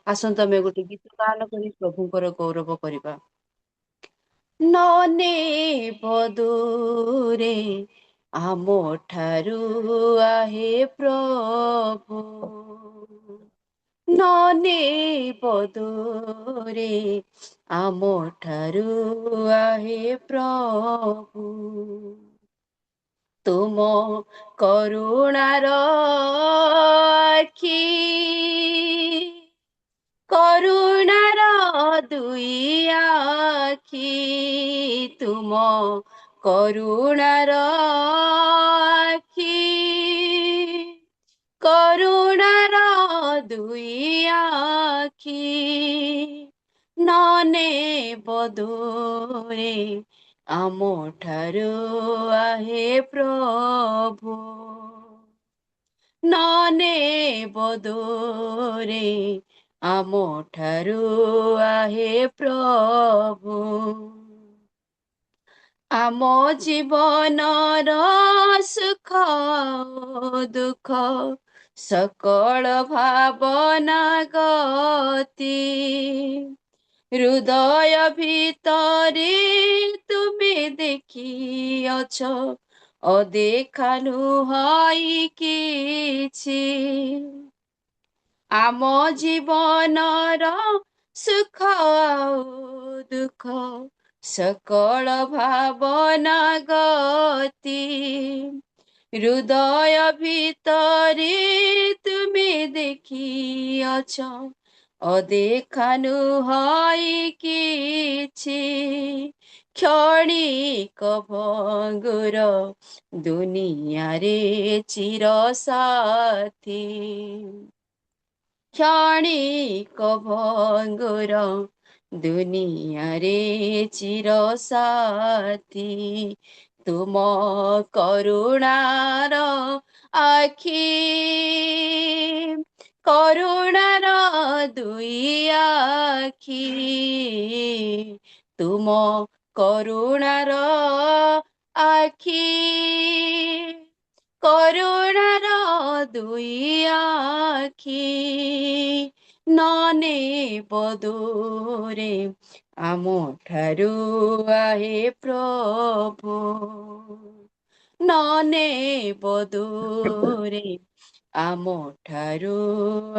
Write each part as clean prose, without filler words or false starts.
ଆସନ୍ତୁ ଆମେ ଗୋଟେ ଗୀତ ଗାନ କରି ପ୍ରଭୁଙ୍କର ଗୌରବ କରିବା। ନନେ ବଦୁରେ ଆମ ଠାରୁ ଆହେ ପ୍ରଭୁ, ନନେ ବଦୁରେ ଆମ ଠାରୁ ଆହେ ପ୍ରଭୁ। ତୁମ କରୁଣାର ଆଖି, କରୁଣାର ଦୁଇ ଆଖି, ତୁମ କରୁଣାର ଆଖି, କରୁଣାର ଦୁଇ ଆଖି, ନନେ ବଦୁରେ ଆମ ଠାରୁ ଆହେ ପ୍ରଭୁ, ନନେ ବଦୁରେ ଆମ ଠାରୁ ଆହେ ପ୍ରଭୁ। ଆମ ଜୀବନର ସୁଖ ଦୁଃଖ ସକଳ ଭାବନା ଗତି, ହୃଦୟ ଭିତରେ ତୁମେ ଦେଖିଅଛ, ଅଦେଖା ନୁହଁ କିଛି। ଆମ ଜୀବନର ସୁଖ ଆଉ ଦୁଃଖ ସକଳ ଭାବନା ଗତି, ହୃଦୟ ଭିତରେ ତୁମେ ଦେଖିଅଛ, ଅଦେଖା ନୁହଁ କିଛି। କ୍ଷଣିକ ଭଙ୍ଗୁର ଦୁନିଆରେ ଚିରସାଥୀ, କ୍ଷଣିକ ଭଙ୍ଗୁର ଦୁନିଆରେ ଚିରସାଥୀ, ତୁମ କରୁଣାର ଆଖି, କରୁଣାର ଦୁଇ ଆଖି, ତୁମ କରୁଣାର ଆଖି, କରୁଣାର ଦୁଇ ଆଖି, ନନେ ବଦୁରେ ଆମ ଠାରୁ ଆହେ ପ୍ରଭୁ, ନନେ ବଦୁରେ ଆମ ଠାରୁ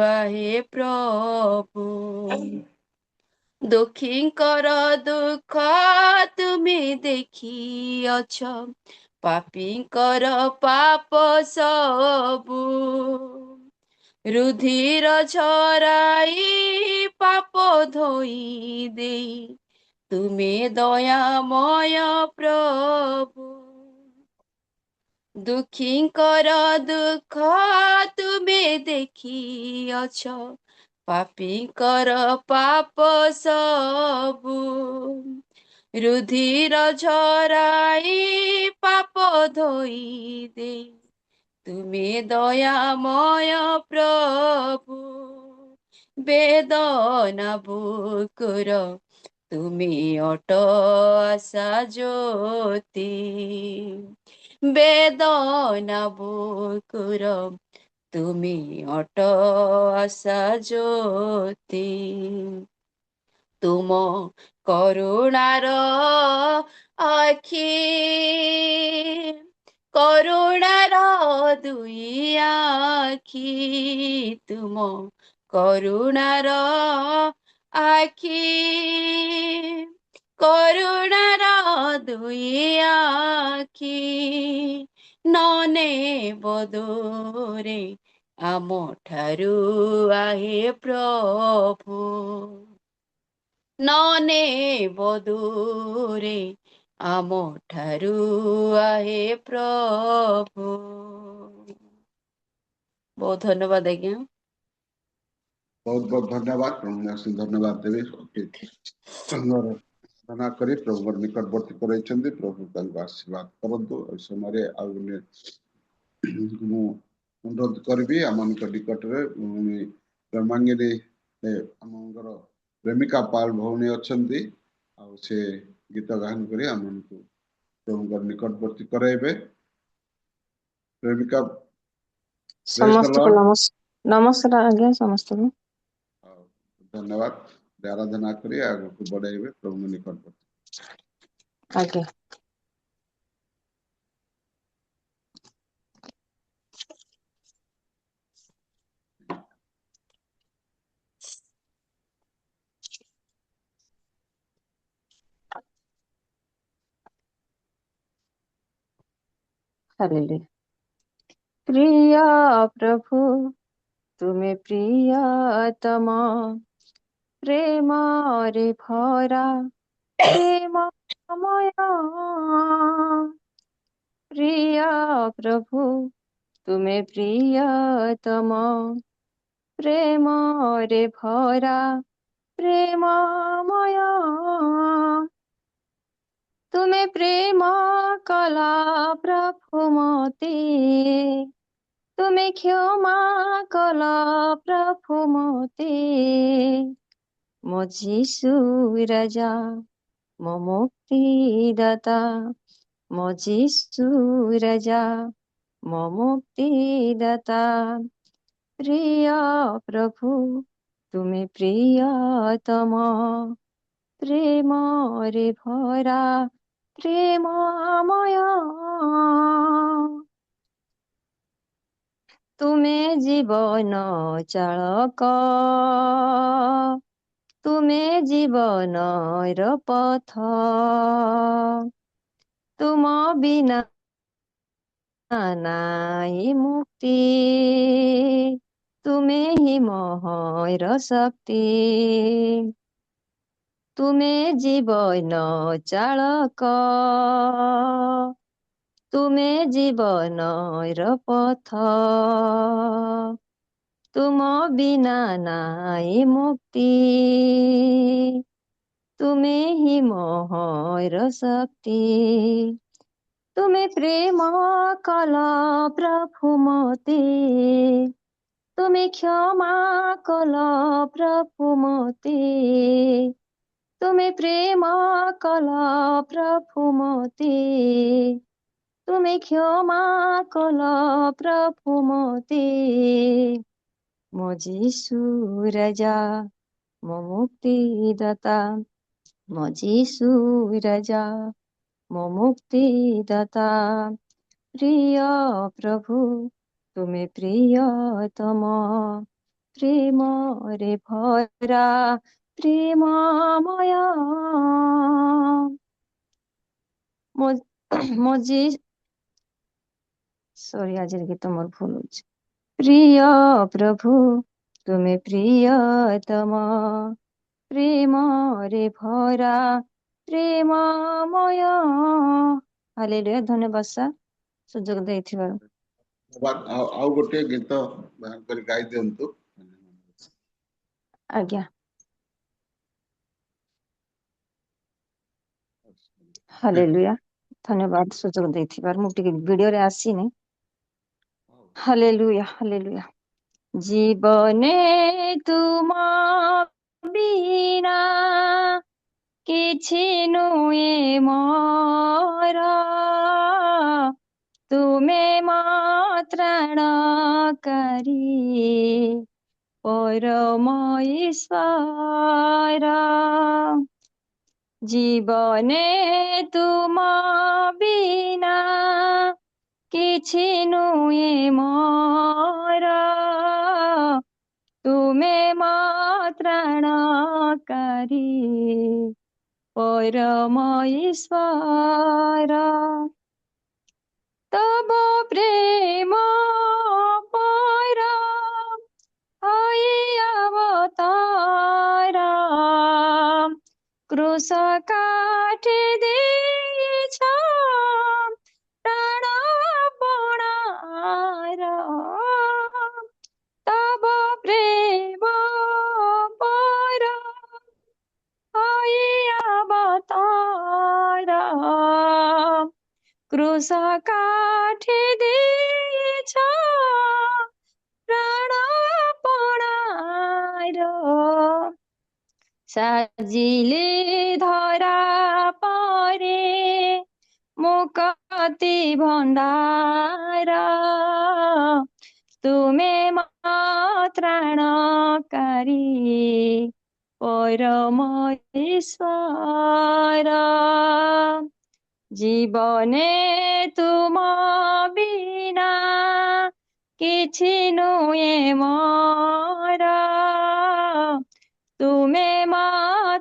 ଆହେ ପ୍ରଭୁ। ଦୁଃଖୀଙ୍କର ଦୁଃଖ ତୁମେ ଦେଖିଅଛ, ପାପୀଙ୍କର ପାପ ସବୁ, ରୁଧିର ଝରାଇ ପାପ ଧୋଇ ଦେଇ ତୁମେ ଦୟାମୟ ପ୍ରଭୁ। ଦୁଃଖୀଙ୍କର ଦୁଃଖ ତୁମେ ଦେଖିଅଛ, ପାପୀଙ୍କର ପାପ ସବୁ, ରୁଧିର ଝରାଇ ପାପ ଧୋଇ ଦେଇ ତୁମେ ଦୟାମୟ ପ୍ରଭୁ। ବେଦନା ବୁକୁର ତୁମେ ଅଟ ଆଶା ଜ୍ୟୋତି, ବେଦନା ବୁକୁର ତୁମେ ଅଟ ଆଶା ଜ୍ୟୋତି, ତୁମ କରୁଣାର ଆଖି, କରୁଣାର ଦୁଇ ଆଖି, ତୁମ କରୁଣାର ଆଖି, କରୁଣାର ଦୁଇ ଆଖି, ନନେ ବଦୁରେ ଆମ ଠାରୁ ଆହେ ପ୍ରଭୁ, ନନେ ବଦୁରେ ଆମ ଠାରୁ ଆହେ ପ୍ରଭୁ। ବହୁତ ଧନ୍ୟବାଦ ଆଜ୍ଞା। बहुत बहुत धन्यवाद प्रभु, धन्यवाद देवी प्रार्थना करी प्रभु निकटवर्ती कराइछन्ति, प्रभु तांको आशीर्वाद करंतु। ए समय आउ मु अनुरोध करबी आमनक निकटरे ब्रह्मांगिनी आमंगर प्रेमिका पाल भौणी अछन्ति, आउ से गीत गान करी आमनकु प्रभुकर निकटवर्ती कराइबे। प्रेमिका समस्त को नमस्कार आज्ञा समस्त को। धन्यवाद आराधना करी आगे को बढ़ाइबे प्रभु निकटवर्ती। आगे हालेलुया। प्रिय प्रभु तुमे प्रियतम, प्रेम रे भरा प्रेममय। प्रिय प्रभु तुमे प्रियतम, प्रेम रे भरा प्रेममय। तुमे प्रेम कला प्रभु मते, तुमे क्षमा कला प्रभु मते। मो जीशु राजा मो मुक्तिदाता, मो जीशु राजा मो मुक्तिदाता। प्रिय प्रभु तुमे प्रियतम, प्रेम रे भरा प्रेममय। तुमे जीवन चालक, तुमे जीवन र पथ, तुम बिना नाई मुक्ति, तुमे ही मोहर शक्ति। तुमे जीवन चालक, तुमे जीवन र पथ, तुम बिना नाई मुक्ति, तुमे ही मोहर शक्ति। तुमे प्रेम कला प्रभु मते, तुमे क्षमा कला प्रभु मते। तुमे प्रेम कला प्रभु मते, तुमे क्षमा कला प्रभु मते। मो जीशु राजा मो मुक्तिदाता, मो जीशु राजा मो मुक्तिदाता। प्रिय प्रभु तुमे प्रियतम, प्रेम रे भरा प्रेममय। मो जी सॉरी आज गीत मोर भूल होछि। प्रिय प्रभु तुमे प्रियतम, प्रेम रे भरा प्रेममय। हालेलुया। धन्यवाद सर सुजोग देइथिबारु। आउ गोटे गीत बाहर कर गाई दियंतु। आज्ञा। हालेलुया। धन्यवाद सुजोग देइथिबारु। मु टिके वीडियो रे आसीनी। Hallelujah hallelujah. जीवने तुम बिना किछि नुए मोर, तुमे त्राणकारी परम ईश्वर। जीवने तुम बिना किछि नुए मोर, तुमे त्राणकारी परम ईश्वर। तब प्रेम पर हई अवतार, क्रूस काटि देछ प्राण अपनार। तब प्रेम पर हई अवतार, क्रूस काटि देछ प्राण अपनार। साजिले धरा परे मुक्ति भंडार, तुमे त्राणकारी परम ईश्वर जीवने तुम बिना किछि नुहे मोर तुमे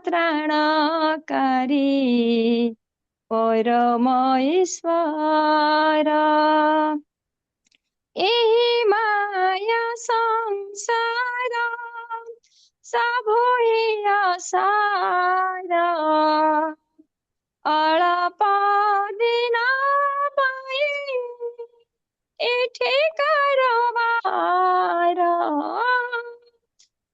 त्राणकारी परम ईश्वर एही माया संसार सबु आसार अळप दिन पाई एठे कारबार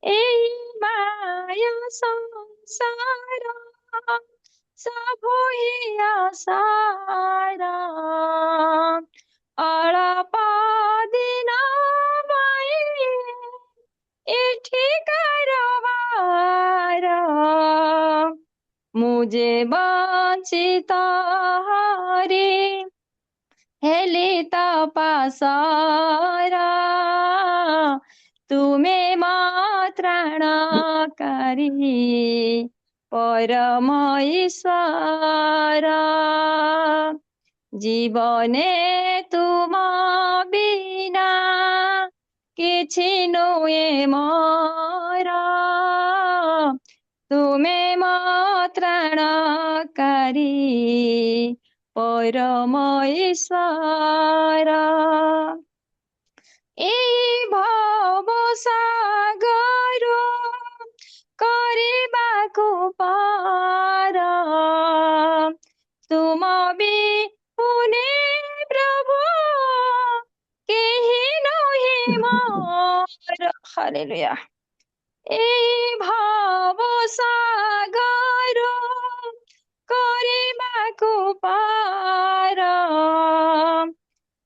एही माया संसार सबु आसार अळप दिन पाई एठे कारबार मुझे वंचित हरि हेली तपासारा तुमे त्राणकारी परम ईश्वर जीवने तुम बिना किछि नुहे मोर तुमे त्राणकारी परम ईश्वर एही भव सागर କରିବାକୁ पार तुम बिहुने प्रभु केही नहे मोर हालेलुया एही भव सागर କରିବାକୁ पार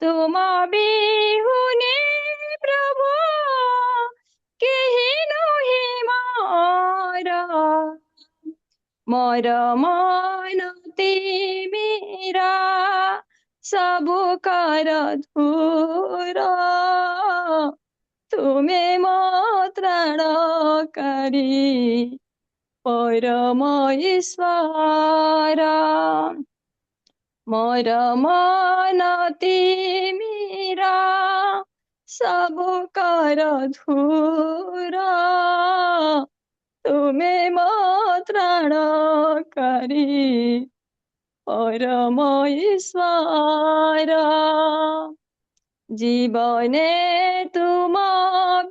तुम बिहुने प्रभु केही नहे मोर मोर मन तिमीरा सबु कर धूर तुमे त्राणकारी परम ईश्वर मोर मन तिमीरा सबु कर धूर तुमे त्राणकारी परम ईश्वर जीवने तुम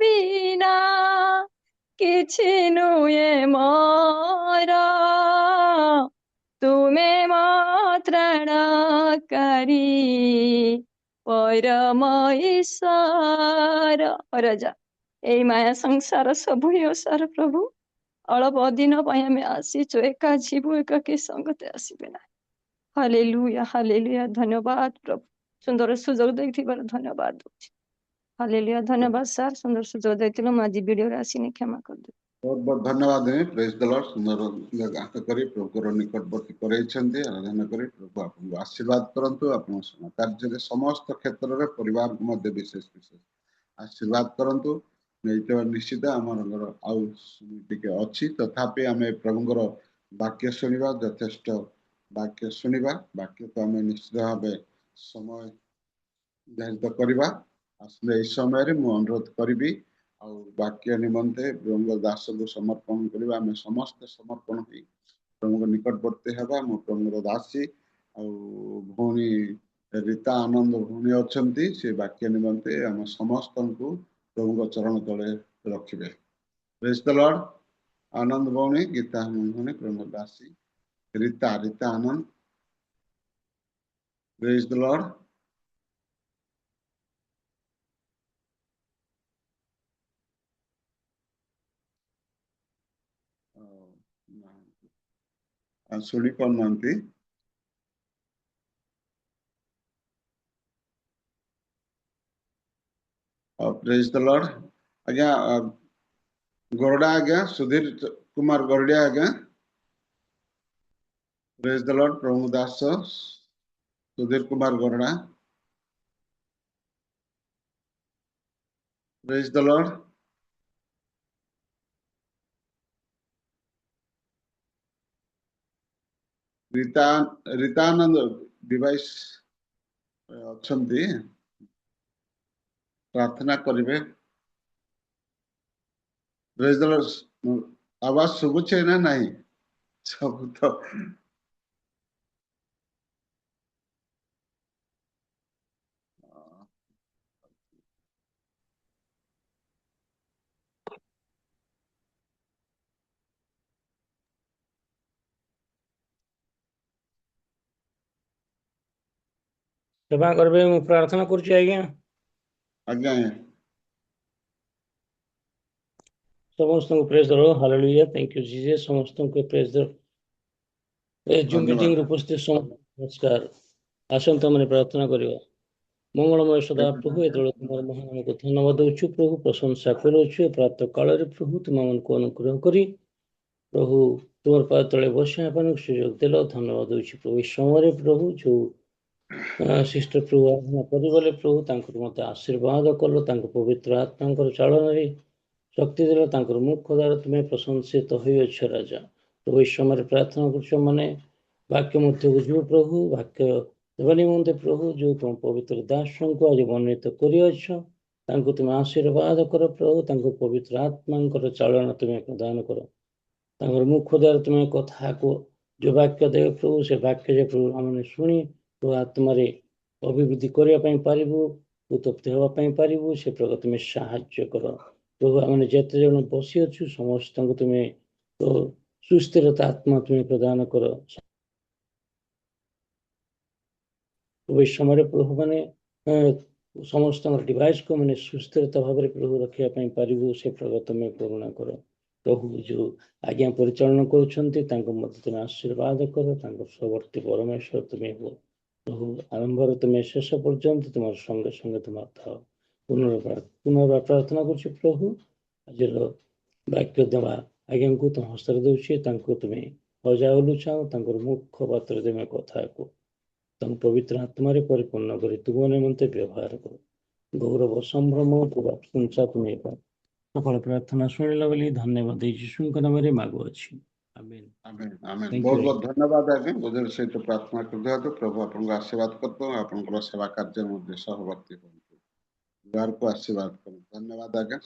बिना किछि नुहे मोर तुमे त्राणकारी परम ईश्वर राजा एई माया संसार सबु ओसार प्रभु अल्प दिन आम आसीचु एका जीव एकाकी संगते आसबे ना हालेलुया धन्यवाद प्रभु सुंदर सुजोग देथिबार धन्यवाद दूची हालेलुया धन्यवाद सर सुंदर सुजोग देथिलो माजी वीडियो रे आसीनी क्षमा कर दे बहुत बहुत धन्यवाद प्रेज द लॉर्ड सुंदर गात करी प्रभुर निकटवर्ती कराइछन्ते आराधना करी प्रभु आपन आशीर्वाद करंतु आपन कार्य रे समस्त क्षेत्र रे परिवार मध्य विशेष विशेष आशीर्वाद करंतु नहीं तो निश्चित आमर आउ टिके अछि तथापि आमे प्रभुर वाक्य सुनिबा यथेष्ट वाक्य सुनिबा वाक्य को आमे निश्चित भाबे समय निर्धारित करवा आसले एई समय रे मु अनुरोध करिबी आ वाक्य निमंते प्रभु दास को समर्पण करवा आमे समस्त समर्पण होई प्रभु निकटवर्ती हेबा मु प्रभु दासी आ भौणी रीता आनंद भौणी अछंती से वाक्य निमंते आम समस्त को प्रभु चरण तले रखिबे प्रेज द लॉर्ड आनंद भौणी गीता भौणी प्रभु दासी रीता रीता आनंद प्रेज द लॉर्ड शुणी पारनांती प्रेज द लॉर्ड आज्ञा गरडा आज्ञा सुधीर कुमार गरडिया आज्ञा praise the lord Prabhu Das Sudhir Kumar Garada praise the lord Ritananda डिवाइस ଅଛନ୍ତି प्रार्थना करिवे प्रेज द लॉर्ड आवाज सुबुचे ना नहीं सब तो सेवा करबे मु प्रार्थना करछि आज्ञा आज्ञा समस्त को praise the Lord hallelujah thank you Jesus समस्त को praise the A zoom meeting धन्यवाद उपस्थित नमस्कार आसंत मैंने प्रार्थना करिवा मंगलमय सदा प्रभु एतବେଳେ ତୁମର ମହାନାମକୁ ଧନ୍ୟବାଦ ଦେଉଛୁ ପ୍ରଭୁ ପ୍ରଶଂସା କରୁଅଛୁ ପ୍ରାତଃ କାଳରେ ପ୍ରଭୁ ତୁମମାନଙ୍କୁ ଅନୁଗ୍ରହ କରି ପ୍ରଭୁ ତୁମର ପାଦ ତଳେ ବସିବା ପାଇଁ ସୁଯୋଗ ଦେଲ ଧନ୍ୟବାଦ ଦେଉଛୁ ପ୍ରଭୁ ଏହି ସମୟରେ ପ୍ରଭୁ ଯୋଉ ସିଷ୍ଟର ପ୍ରଭୁ ଆରାଧନା କରିଗଲେ ପ୍ରଭୁ ତାଙ୍କର ମୋତେ ଆଶୀର୍ବାଦ କଲ ତାଙ୍କ ପବିତ୍ର ଆତ୍ମାଙ୍କର ଚାଳନାରେ ଶକ୍ତି ଦେଲ ତାଙ୍କର ମୁଖ ଦ୍ୱାରା ତୁମେ ପ୍ରଶଂସିତ ହୋଇଅଛ ରାଜା ପ୍ରଭୁ ଏହି ସମୟରେ ପ୍ରାର୍ଥନା କରୁଛ ମାନେ ବାକ୍ୟ ମଧ୍ୟକୁ ଯିବ ପ୍ରଭୁ ବାକ୍ୟ ଦେବା ନିମନ୍ତେ ପ୍ରଭୁ ଯୋଉ ତୁମ ପବିତ୍ର ଦାସଙ୍କୁ ଆଜି ମନୋନୀତ କରିଅଛ ତାଙ୍କୁ ତୁମେ ଆଶୀର୍ବାଦ କର ପ୍ରଭୁ ତାଙ୍କୁ ପବିତ୍ର ଆତ୍ମାଙ୍କର ଚାଳନା ତୁମେ ପ୍ରଦାନ କର ତାଙ୍କର ମୁଖ ଦ୍ୱାରା ତୁମେ କଥାକୁ ଯୋଉ ବାକ୍ୟ ଦେବେ ପ୍ରଭୁ ସେ ବାକ୍ୟ ଯେ ପ୍ରଭୁ ଆମେ ଶୁଣି ତୋ ଆତ୍ମାରେ ଅଭିବୃଦ୍ଧି କରିବା ପାଇଁ ପାରିବୁ ଉତ୍ତପ୍ତି ହେବା ପାଇଁ ପାରିବୁ ସେ ପ୍ରକାର ତୁମେ ସାହାଯ୍ୟ କର ପ୍ରଭୁ ଆମେ ଯେତେ ଜଣ ବସିଅଛୁ ସମସ୍ତଙ୍କୁ ତୁମେ ତୋ ସୁସ୍ଥିରତା ଆତ୍ମା ତୁମେ ପ୍ରଦାନ କର এই সমୟରେ ପ୍ରଭୁ ମାନେ ସମସ୍ତଙ୍କର ଡିଭାଇସକୁ ମାନେ ସୁସ୍ଥିରତା ଭାବରେ ପ୍ରଭୁ ରଖିବା ପାଇଁ ପାରିବୁ ସେ ପ୍ରକାର ତୁମେ କରୁଣା କର ପ୍ରଭୁ ଯୋଉ ଆଜ୍ଞା ପରିଚାଳନା କରୁଛନ୍ତି ତାଙ୍କୁ ମଧ୍ୟ ତୁମେ ଆଶୀର୍ବାଦ କର ତାଙ୍କ ସବର୍ତ୍ତୀ ପରମେଶ୍ୱର ତୁମେ ହୁଅ ପ୍ରଭୁ ଆରମ୍ଭରୁ ତୁମେ ଶେଷ ପର୍ଯ୍ୟନ୍ତ ତୁମର ସଙ୍ଗେ ସଙ୍ଗେ ତୁମର ଥାଅ ପୁନର୍ବାର ପ୍ରାର୍ଥନା କରୁଛି ପ୍ରଭୁ ଆଜିର ବାକ୍ୟ ଦେବା ଆଜ୍ଞାଙ୍କୁ ତୁମ ହସ୍ତରେ ଦେଉଛି ତାଙ୍କୁ ତୁମେ ହଜାଉଲୁଛାଅ ତାଙ୍କର ମୁଖ ପାତ୍ରରେ ତୁମେ କଥାକୁ ତାଙ୍କୁ ପବିତ୍ର ଆତ୍ମାରେ ପରିପୂର୍ଣ୍ଣ କରି ତୁମ ନିମନ୍ତେ ବ୍ୟବହାର କର ଗୌରବ ସମ୍ଭ୍ରମ ପ୍ରଶଂସା ତୁମେ ସକଳ ପ୍ରାର୍ଥନା ଶୁଣିଲ ବୋଲି ଧନ୍ୟବାଦ ଯୀଶୁଙ୍କ ନାମରେ ମାଗୁଅଛି ଆମେନ୍ आमेन आमेन Thank बहुत you, बहुत धन्यवाद आज्ञा बुझेर सहित प्रार्थना करदु प्रभु आपनको आशीर्वाद करतो आपनकर सेवा कार्य मध्ये सहवर्ती होନ୍ତୁ द्वार को आशीर्वाद करू धन्यवाद आज्ञा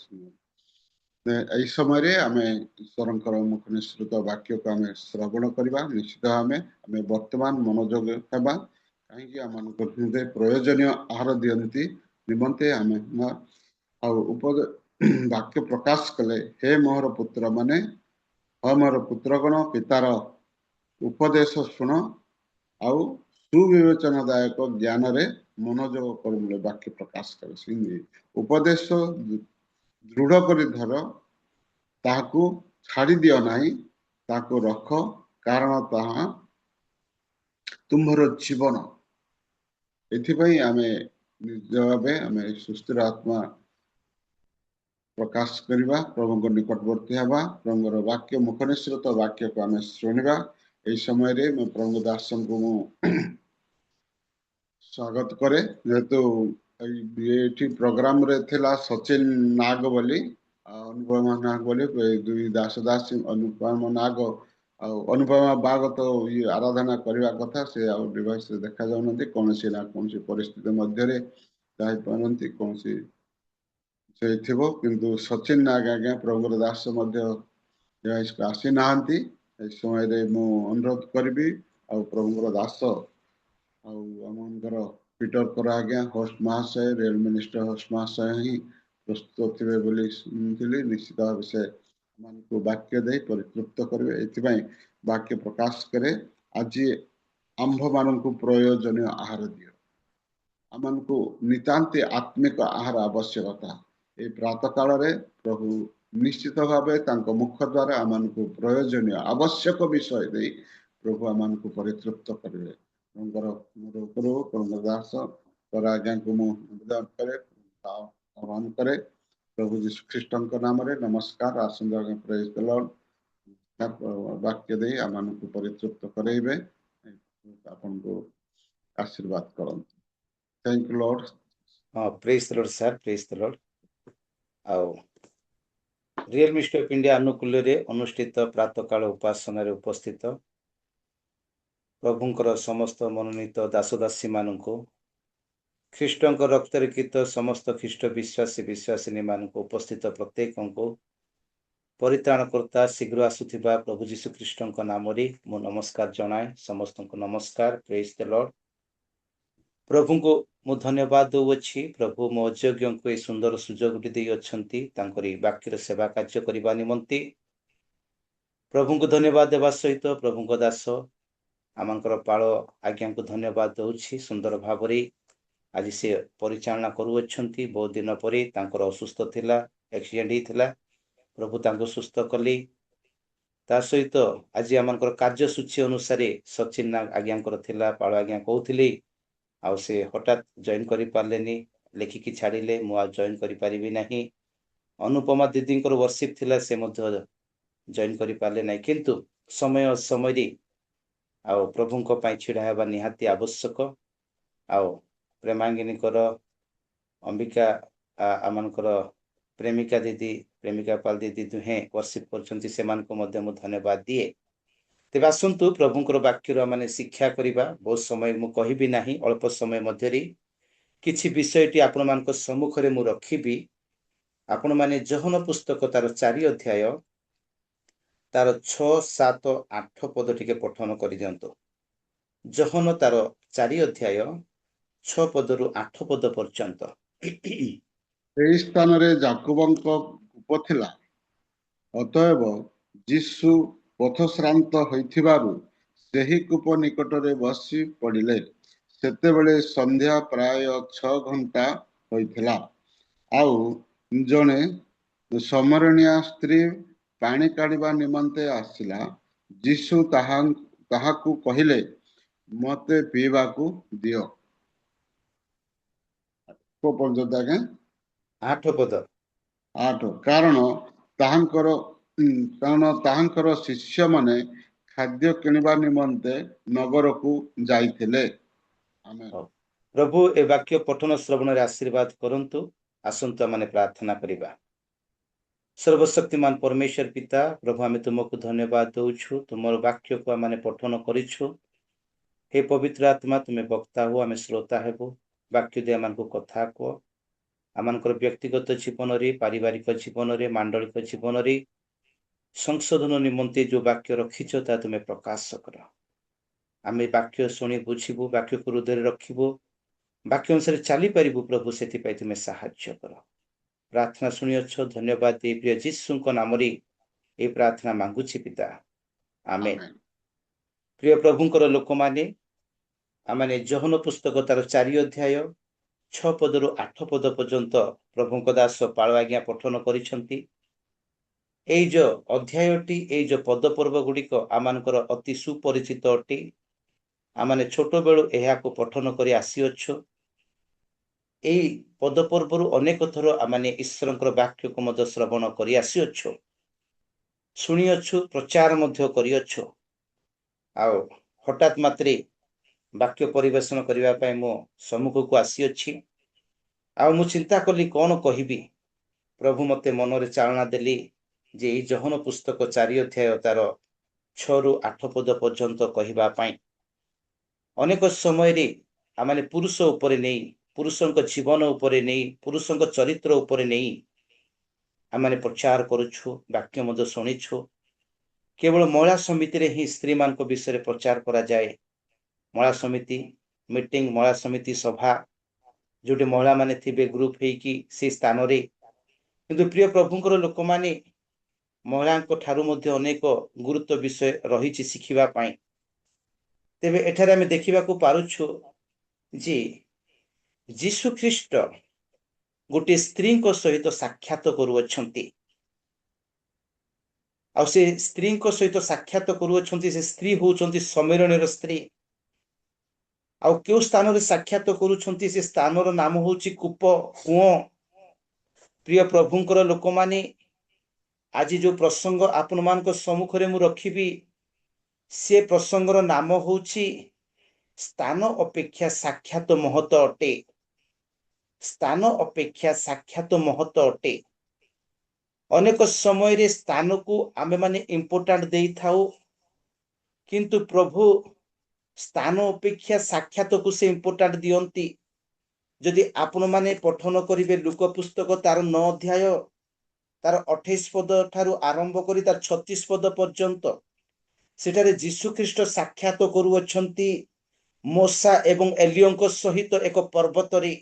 এই সময়ে আমি ঈশ্বরଙ୍କର ମୁଖ ନିଃସୃତ ବାକ୍ୟକୁ ଆମେ ଶ୍ରବଣ କରିବା ନିଶ୍ଚିତ ଆମେ ବର୍ତ୍ତମାନ ମନୋଯୋଗ ହେବା କାହିଁକି ଆମମାନଙ୍କ ହୃଦୟ ପ୍ରୟୋଜନୀୟ ଆହାର ଦିଅନ୍ତି ନିମନ୍ତେ ଆମେ ଆଉ ବାକ୍ୟ ପ୍ରକାଶ କଲେ ହେ ମୋର ପୁତ୍ର ମାନେ ହଁ ମୋର ପୁତ୍ରଗଣ ପିତାର ଉପଦେଶ ଶୁଣ ଆଉ ସୁବିବେଚନାଦାୟକ ଜ୍ଞାନରେ ମନୋଯୋଗ କର ବୋଲି ବାକ୍ୟ ପ୍ରକାଶ କରେ ସେମିତି ଉପଦେଶ ଦୃଢ କରି ଧର ତାହାକୁ ଛାଡ଼ି ଦିଅ ନାହିଁ ତାକୁ ରଖ କାରଣ ତାହା ତୁମର ଜୀବନ ଏଥିପାଇଁ ଆମେ ନିଜ ଭାବେ ଆମେ ସୁସ୍ଥିର ଆତ୍ମା ପ୍ରକାଶ କରିବା ପ୍ରଭୁଙ୍କ ନିକଟବର୍ତ୍ତୀ ହେବା ପ୍ରଭୁଙ୍କର ବାକ୍ୟ ମୁଖ ନିଃସୃତ ବାକ୍ୟକୁ ଆମେ ଶୁଣିବା ଏହି ସମୟରେ ମୁଁ ପ୍ରଭୁ ଦାସଙ୍କୁ ମୁଁ ସ୍ୱାଗତ କରେ ଯେହେତୁ ଏଇଠି ପ୍ରୋଗ୍ରାମରେ ଥିଲା ସଚିନ ନାଗ ବୋଲି ଅନୁପମା ନାଗ ବୋଲି ଦୁଇ ଦାସ ଅନୁପମା ନାଗ ଆଉ ଅନୁପମା ବାଗ ତ ଆରାଧନା କରିବା କଥା ସେ ଆଉ ଡିଭାଇସରେ ଦେଖାଯାଉନାହାନ୍ତି କୌଣସି ନା କୌଣସି ପରିସ୍ଥିତି ମଧ୍ୟରେ ଯାଇପାରନ୍ତି କୌଣସି ସେ ଥିବ କିନ୍ତୁ ସଚିନ ନାଗ ଆଜ୍ଞା ପ୍ରଭୁଙ୍କର ଦାସ ମଧ୍ୟ ଡିଭାଇସକୁ ଆସିନାହାନ୍ତି ଏହି ସମୟରେ ମୁଁ ଅନୁରୋଧ କରିବି ଆଉ ପ୍ରଭୁଙ୍କର ଦାସ ଆଉ ଆମଙ୍କର ପିଟର କର ଆଜ୍ଞା ହୋଷ୍ଟ ମହାଶୟ ରେଲ ମିନିଷ୍ଟର ହୋଷ୍ଟ ମହାଶୟ ହିଁ ପ୍ରସ୍ତୁତ ଥିବେ ବୋଲି ଶୁଣିଥିଲି ନିଶ୍ଚିତ ଭାବେ ସେ ଆମମାନଙ୍କୁ ବାକ୍ୟ ଦେଇ ପରିତୃପ୍ତ କରିବେ ଏଥିପାଇଁ ବାକ୍ୟ ପ୍ରକାଶ କରେ ଆଜି ଆମ୍ଭମାନଙ୍କୁ ପ୍ରୟୋଜନୀୟ ଆହାର ଦିଅ ଆମମାନଙ୍କୁ ନିତାନ୍ତି ଆତ୍ମିକ ଆହାର ଆବଶ୍ୟକତା এই ପ୍ରାତଃ କାଳରେ ପ୍ରଭୁ ନିଶ୍ଚିତ ଭାବେ ତାଙ୍କ ମୁଖ ଦ୍ୱାରା ଆମମାନଙ୍କୁ ପ୍ରୟୋଜନୀୟ ଆବଶ୍ୟକ ବିଷୟ ଦେଇ ପ୍ରଭୁ ଆମମାନଙ୍କୁ ପରିତୃପ୍ତ କରିବେ ପ୍ରଭୁଙ୍କର ମୋର ଉପରୁ ପ୍ରଭୁଙ୍କ ଦାସ କର ଆଜ୍ଞାଙ୍କୁ ମୁଁ ନିବେଦନ କରେ ଆହ୍ୱାନ କରେ ପ୍ରଭୁ ଯୀଶୁ ଖ୍ରୀଷ୍ଟଙ୍କ ନାମରେ ନମସ୍କାର ଆସନ୍ତୁ ଆଜ୍ଞା ପ୍ରେଜ ଦ ଲର୍ଡ ବାକ୍ୟ ଦେଇ ଆମମାନଙ୍କୁ ପରିତୃପ୍ତ କରାଇବେ ଆପଣଙ୍କୁ ଆଶୀର୍ବାଦ କରନ୍ତୁ thank you lord praise the lord sir praise the lord ଆଉ ରିଏଲ ମିନିଷ୍ଟ୍ରି ଅଫ୍ ଇଣ୍ଡିଆ ଆନୁକୂଲ୍ୟରେ ଅନୁଷ୍ଠିତ ପ୍ରାତଃକାଳ ଉପାସନାରେ ଉପସ୍ଥିତ प्रभुंकर समस्त मनोनीत दासदासी मानू ख्रीष्टଙ୍କ ରକ୍ତରେ କିତ ସମସ୍ତ ଖ୍ରୀଷ୍ଟ ବିଶ୍ୱାସୀ ବିଶ୍ୱାସିନୀ ମାନଙ୍କୁ ଉପସ୍ଥିତ ପ୍ରତ୍ୟେକଙ୍କୁ ପରିତ୍ରାଣକର୍ତ୍ତା ଶୀଘ୍ର ଆସୁଥିବା ପ୍ରଭୁ ଯୀଶୁ ଖ୍ରୀଷ୍ଟଙ୍କ ନାମରେ ମୁଁ ନମସ୍କାର ଜଣାଏ। ସମସ୍ତଙ୍କୁ ନମସ୍କାର। ପ୍ରେଜ୍ ଦ ଲର୍ଡ। ପ୍ରଭୁଙ୍କୁ ମୁଁ ଧନ୍ୟବାଦ ଦେଉଅଛି। ପ୍ରଭୁ ମୋ ଅଯୋଗ୍ୟଙ୍କୁ ଏହି ସୁନ୍ଦର ସୁଯୋଗଟି ଦେଇଅଛନ୍ତି ତାଙ୍କରି ବାକ୍ୟର ସେବା କାର୍ଯ୍ୟ କରିବା ନିମନ୍ତେ। ପ୍ରଭୁଙ୍କୁ ଧନ୍ୟବାଦ ଦେବା ସହିତ ପ୍ରଭୁଙ୍କ ଦାସ ଆମଙ୍କର ପାଳ ଆଜ୍ଞାଙ୍କୁ ଧନ୍ୟବାଦ ଦେଉଛି। ସୁନ୍ଦର ଭାବରେ ଆଜି ସେ ପରିଚାଳନା କରୁଅଛନ୍ତି। ବହୁତ ଦିନ ପରେ ତାଙ୍କର ଅସୁସ୍ଥ ଥିଲା, ଆକ୍ସିଡେଣ୍ଟ ହେଇଥିଲା, ପ୍ରଭୁ ତାଙ୍କୁ ସୁସ୍ଥ କଲେ। ତା ସହିତ ଆଜି ଆମଙ୍କର କାର୍ଯ୍ୟସୂଚୀ ଅନୁସାରେ ସଚିନ ଆଜ୍ଞାଙ୍କର ଥିଲା, ପାଳ ଆଜ୍ଞା କହୁଥିଲେ ଆଉ ସେ ହଠାତ୍ ଜଏନ୍ କରିପାରିଲେନି, ଲେଖିକି ଛାଡ଼ିଲେ ମୁଁ ଆଉ ଜଏନ୍ କରିପାରିବି ନାହିଁ। ଅନୁପମା ଦିଦିଙ୍କର ବର୍ଷିପ ଥିଲା, ସେ ମଧ୍ୟ ଜଏନ୍ କରିପାରିଲେ ନାହିଁ। କିନ୍ତୁ ସମୟ ସମୟରେ ଆଉ ପ୍ରଭୁଙ୍କ ପାଇଁ ଛିଡ଼ା ହେବା ନିହାତି ଆବଶ୍ୟକ। ଆଉ ପ୍ରେମାଙ୍ଗିନୀଙ୍କର ଅମ୍ବିକା ଆମଙ୍କର ପ୍ରେମିକା ଦିଦି, ପ୍ରେମିକା ପାଲ ଦିଦି ଦୁହେଁ ବର୍ଷିପ କରୁଛନ୍ତି, ସେମାନଙ୍କୁ ମଧ୍ୟ ମୁଁ ଧନ୍ୟବାଦ ଦିଏ। ତେବେ ଆସନ୍ତୁ ପ୍ରଭୁଙ୍କର ବାକ୍ୟର ମାନେ ଶିକ୍ଷା କରିବା। ବହୁତ ସମୟ ମୁଁ କହିବି ନାହିଁ, ଅଳ୍ପ ସମୟ ମଧ୍ୟରେ କିଛି ବିଷୟଟି ଆପଣମାନଙ୍କ ସମ୍ମୁଖରେ ମୁଁ ରଖିବି। ଆପଣମାନେ ଯୋହନ ପୁସ୍ତକ ତାର 4 ଅଧ୍ୟାୟ ତାର 6, 7, 8 ପଦ ଟିକେ ପଠନ କରିଦିଅନ୍ତୁ। ଯୋହନ ତାର 4 ଅଧ୍ୟାୟ 6 ପଦରୁ 8 ପଦ ପର୍ଯ୍ୟନ୍ତ। ଏହି ସ୍ଥାନରେ ଯାକୋବଙ୍କ କୂପ ଥିଲା। ଅତଏବ ଯୀଶୁ ପଥଶ୍ରାନ୍ତ ହୋଇଥିବାରୁ ସେହି କୂପ ନିକଟରେ ବସି ପଡ଼ିଲେ। ସେତେବେଳେ ସନ୍ଧ୍ୟା ପ୍ରାୟ 6 ଘଣ୍ଟା ହୋଇଥିଲା। ଆଉ ଜଣେ ସମରଣିଆ ସ୍ତ୍ରୀ ପାଣି କାଢ଼ିବା ନିମନ୍ତେ ଆସିଲା। ଯୀଶୁ ତାହାକୁ କହିଲେ, ମୋତେ ପିଇବାକୁ ଦିଅ। କୋଉ ପର୍ଯ୍ୟନ୍ତ ଆଜ୍ଞା? 8 ପଦ। 8। କାରଣ ତାହାଙ୍କର ଶିଷ୍ୟମାନେ ଖାଦ୍ୟ କିଣିବା ନିମନ୍ତେ ନଗରକୁ ଯାଇଥିଲେ। ଆମେନ୍। ହଉ। ପ୍ରଭୁ ଏ ବାକ୍ୟ ପଠନ ଶ୍ରବଣରେ ଆଶୀର୍ବାଦ କରନ୍ତୁ। ଆସନ୍ତୁ ଆମେ ପ୍ରାର୍ଥନା କରିବା। ସର୍ବଶକ୍ତିମାନ ପରମେଶ୍ୱର ପିତା, ପ୍ରଭୁ ଆମେ ତୁମକୁ ଧନ୍ୟବାଦ ଦେଉଛୁ। ତୁମର ବାକ୍ୟକୁ ଆମେ ପଠନ କରିଛୁ। हे पवित्र आत्मा तुम्हें बक्ता हो, आम श्रोता हेबु। वाक्य दे आमको कथा कह। आमर व्यक्तिगत जीवन रे, पारिवारिक जीवन रे, मांडलिक जीवन रे संशोधन निमंते जो वाक्य रखिछ ता तुम्हें प्रकाश कर। आम वाक्य शुणी बुझबू, वाक्य को हृदय रखबू, वाक्य अनुसार चली पारू। प्रभु से तुम्हें साहाय्य कर। प्रार्थना शुणी अच्छ, धन्यवाद दे प्रिय जीशु नाम रे ये प्रार्थना मांगुछि पिता, आमेन। आमेन। प्रिय प्रभुंकर लोक माने आमने जोहन पुस्तक तार 4 अध्याय 6 पदरु 8 पद पर्यंत प्रभुंक दास पाळ आज्ञा पठन करिसंती। एई जो अध्यायटी, एई जो पद पर्व गुड़िक आमानकर अति सुपरिचित अटे। आमाने छोट बेलु एहाको पठन करि आसीअछु। एई पद पर्वरु अनेक थर आमाने ईश्वरंकर वाक्य को मध्य श्रवण करि आसीअछु, सुनिअछु, प्रचार मध्य करिअछु। आउ हठात मात्रे वाक्य परिवेशन करने मो सम्मुख को आसी। आउ मु चिंता कली कौन कहबी। प्रभु मते मनरे चालना देली जे ई जोहन पुस्तक 4 अध्याय तार 6 रु 8 पद पर्यंत कहबा पई। अनेक समय रे आमाने पुरुष उपरे नहीं, पुरुषंक जीवन उपरे नहीं, पुरुषंक चरित्र उपरे नहीं आमाने प्रचार करूछु, वाक्य मध्य शुणीछु। केवल महिला समिति रे ही स्त्री मान को विषय प्रचार करा जाए। महिला समिति मीटिंग, महिला समिति सभा जोटे महिला माने थिबे ग्रुप हेकी से स्थान रे। किंतु प्रिय प्रभुंकर लोक माने महिला को ठारू मध्य अनेक गुरुत्व विषय रही शिखिबा पाई। तेबे एठारे आमे देखिबा को पारुछु जे जीशु ख्रीस्ट गोटे स्त्री को सहित साक्षात करूअछंती। आ से स्त्री को सहित साक्षात करूअछंती। से स्त्री होउछंती सम्मेलनर स्त्री। आउ क्यों स्थान रे साक्षात करूछंती, से स्थानर नाम होउची कूप, कुओं। प्रिय प्रभुंकर लोक माने आज जो प्रसंग आपण मान को सम्मुख रे मु रखिबी, से प्रसंगर नाम होउची स्थान अपेक्षा साक्षात महत्व अटे। स्थान अपेक्षा साक्षात महत्व अटे। अनेक समय रे स्थान को आमे माने इंपोर्टेंट देई थाउ, किंतु प्रभु ସ୍ଥାନ ଅପେକ୍ଷା ସାକ୍ଷାତକୁ ସେ ଇମ୍ପୋର୍ଟାଣ୍ଟ ଦିଅନ୍ତି। ଯଦି ଆପଣ ମାନେ ପଠନ କରିବେ ଲୁକ ପୁସ୍ତକ ତାର 9 ଅଧ୍ୟାୟ ତାର 28 ପଦ ଠାରୁ ଆରମ୍ଭ କରି ତାର 36 ପଦ ପର୍ଯ୍ୟନ୍ତ, ସେଠାରେ ଯୀଶୁ ଖ୍ରୀଷ୍ଟ ସାକ୍ଷାତ କରୁଅଛନ୍ତି ମୋଶା ଏବଂ ଏଲିୟଙ୍କ ସହିତ ଏକ ପର୍ବତରେ।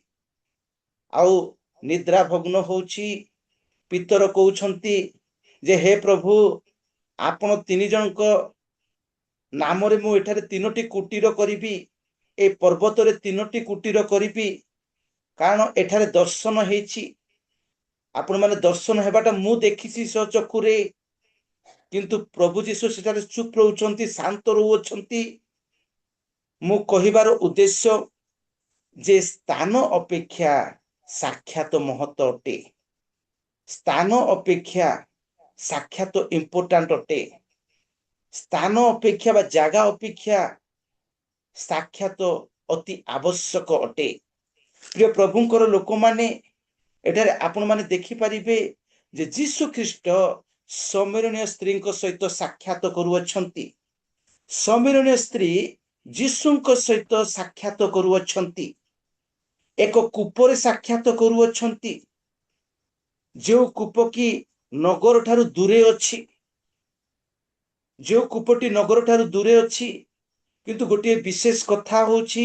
ଆଉ ନିଦ୍ରା ଭଗ୍ନ ହଉଛି। ପିତର କହୁଛନ୍ତି ଯେ ହେ ପ୍ରଭୁ, ଆପଣ 3 ଜଣଙ୍କ ନାମରେ ମୁଁ ଏଠାରେ 3ଟି କୁଟୀର କରିବି, ଏ ପର୍ବତରେ 3ଟି କୁଟୀର କରିବି, କାରଣ ଏଠାରେ ଦର୍ଶନ ହେଇଛି। ଆପଣ ମାନେ ଦର୍ଶନ ହେବାଟା ମୁଁ ଦେଖିଛି ସ୍ୱଚକ୍ଷୁରେ, କିନ୍ତୁ ପ୍ରଭୁ ଯୀଶୁ ସେଠାରେ ଚୁପ୍ ରହୁଛନ୍ତି, ଶାନ୍ତ ରହୁଅଛନ୍ତି। ମୁଁ କହିବାର ଉଦ୍ଦେଶ୍ୟ ଯେ ସ୍ଥାନ ଅପେକ୍ଷା ସାକ୍ଷାତ ମହତ ଅଟେ। ସ୍ଥାନ ଅପେକ୍ଷା ସାକ୍ଷାତ ଇମ୍ପୋର୍ଟାଣ୍ଟ ଅଟେ। ସ୍ଥାନ ଅପେକ୍ଷା ବା ଜାଗା ଅପେକ୍ଷା ସାକ୍ଷାତ ଅତି ଆବଶ୍ୟକ ଅଟେ। ପ୍ରିୟ ପ୍ରଭୁଙ୍କର ଲୋକମାନେ, ଏଠାରେ ଆପଣ ମାନେ ଦେଖିପାରିବେ ଯେ ଯୀଶୁ ଖ୍ରୀଷ୍ଟ ସମରଣୀୟ ସ୍ତ୍ରୀଙ୍କ ସହିତ ସାକ୍ଷାତ କରୁଅଛନ୍ତି। ସମରଣୀୟ ସ୍ତ୍ରୀ ଯୀଶୁଙ୍କ ସହିତ ସାକ୍ଷାତ କରୁଅଛନ୍ତି। ଏକ କୂପରେ ସାକ୍ଷାତ କରୁଅଛନ୍ତି, ଯେଉଁ କୂପ କି ନଗର ଠାରୁ ଦୂରେ ଅଛି। ଯେଉଁ କୂପଟି ନଗର ଠାରୁ ଦୂରେ ଅଛି, କିନ୍ତୁ ଗୋଟିଏ ବିଶେଷ କଥା ହଉଛି,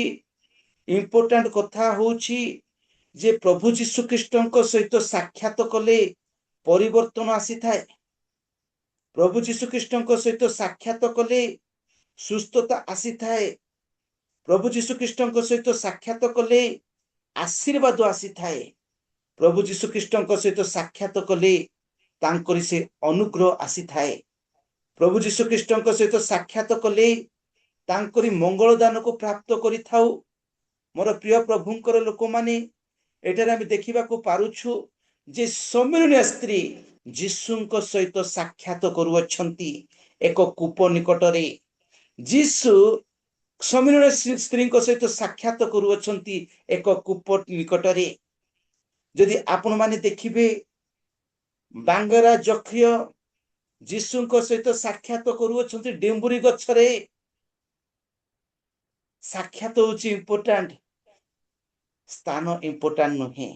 ଇମ୍ପୋର୍ଟାଣ୍ଟ କଥା ହଉଛି ଯେ ପ୍ରଭୁ ଯୀଶୁ ଖ୍ରୀଷ୍ଟଙ୍କ ସହିତ ସାକ୍ଷାତ କଲେ ପରିବର୍ତ୍ତନ ଆସିଥାଏ। ପ୍ରଭୁ ଯୀଶୁ ଖ୍ରୀଷ୍ଟଙ୍କ ସହିତ ସାକ୍ଷାତ କଲେ ସୁସ୍ଥତା ଆସିଥାଏ। ପ୍ରଭୁ ଯୀଶୁ ଖ୍ରୀଷ୍ଟଙ୍କ ସହିତ ସାକ୍ଷାତ କଲେ ଆଶୀର୍ବାଦ ଆସିଥାଏ। ପ୍ରଭୁ ଯୀଶୁ ଖ୍ରୀଷ୍ଟଙ୍କ ସହିତ ସାକ୍ଷାତ କଲେ ତାଙ୍କରି ସେ ଅନୁଗ୍ରହ ଆସିଥାଏ। ପ୍ରଭୁ ଯୀଶୁ ଖ୍ରୀଷ୍ଟଙ୍କ ସହିତ ସାକ୍ଷାତ କଲେ ତାଙ୍କରି ମଙ୍ଗଳ ଦାନକୁ ପ୍ରାପ୍ତ କରିଥାଉ। ମୋର ପ୍ରିୟ ପ୍ରଭୁଙ୍କର ଲୋକମାନେ, ଏଠାରେ ଆମେ ଦେଖିବାକୁ ପାରୁଛୁ ଯେ ସମରଣୀୟ ସ୍ତ୍ରୀ ଯୀଶୁଙ୍କ ସହିତ ସାକ୍ଷାତ କରୁଅଛନ୍ତି ଏକ କୂପ ନିକଟରେ। ଯୀଶୁ ସମରଣୀୟ ସ୍ତ୍ରୀଙ୍କ ସହିତ ସାକ୍ଷାତ କରୁଅଛନ୍ତି ଏକ କୂପ ନିକଟରେ। ଯଦି ଆପଣ ମାନେ ଦେଖିବେ, ବାଙ୍ଗରା ଯକ୍ଷ ଯୀଶୁଙ୍କ ସହିତ ସାକ୍ଷାତ କରୁଅଛନ୍ତି ଡେମ୍ବୁରି ଗଛରେ। ସାକ୍ଷାତ ହଉଛି ଇମ୍ପୋର୍ଟାଣ୍ଟ, ସ୍ଥାନ ଇମ୍ପୋର୍ଟାଣ୍ଟ ନୁହେଁ।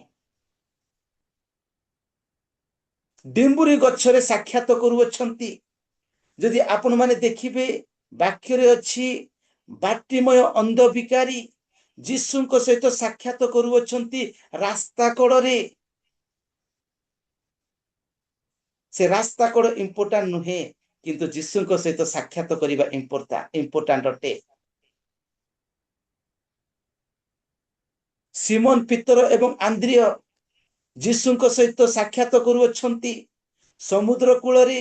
ଡେମ୍ବୁରି ଗଛରେ ସାକ୍ଷାତ କରୁଅଛନ୍ତି। ଯଦି ଆପଣ ମାନେ ଦେଖିବେ, ବାକ୍ୟରେ ଅଛି ବାଟିମୟ ଅନ୍ଧ ଭିକାରୀ ଯୀଶୁଙ୍କ ସହିତ ସାକ୍ଷାତ କରୁଅଛନ୍ତି ରାସ୍ତା କଡ଼ରେ। ସେ ରାସ୍ତା କଡ଼ ଇମ୍ପୋର୍ଟାଣ୍ଟ ନୁହେଁ, କିନ୍ତୁ ଯୀଶୁଙ୍କ ସହିତ ସାକ୍ଷାତ କରିବା ଇମ୍ପୋର୍ଟାଣ୍ଟ ଅଟେ। ସିମୋନ ପିତର ଏବଂ ଆନ୍ଦ୍ରିୟ ଯୀଶୁଙ୍କ ସହିତ ସାକ୍ଷାତ କରୁଅଛନ୍ତି ସମୁଦ୍ର କୂଳରେ।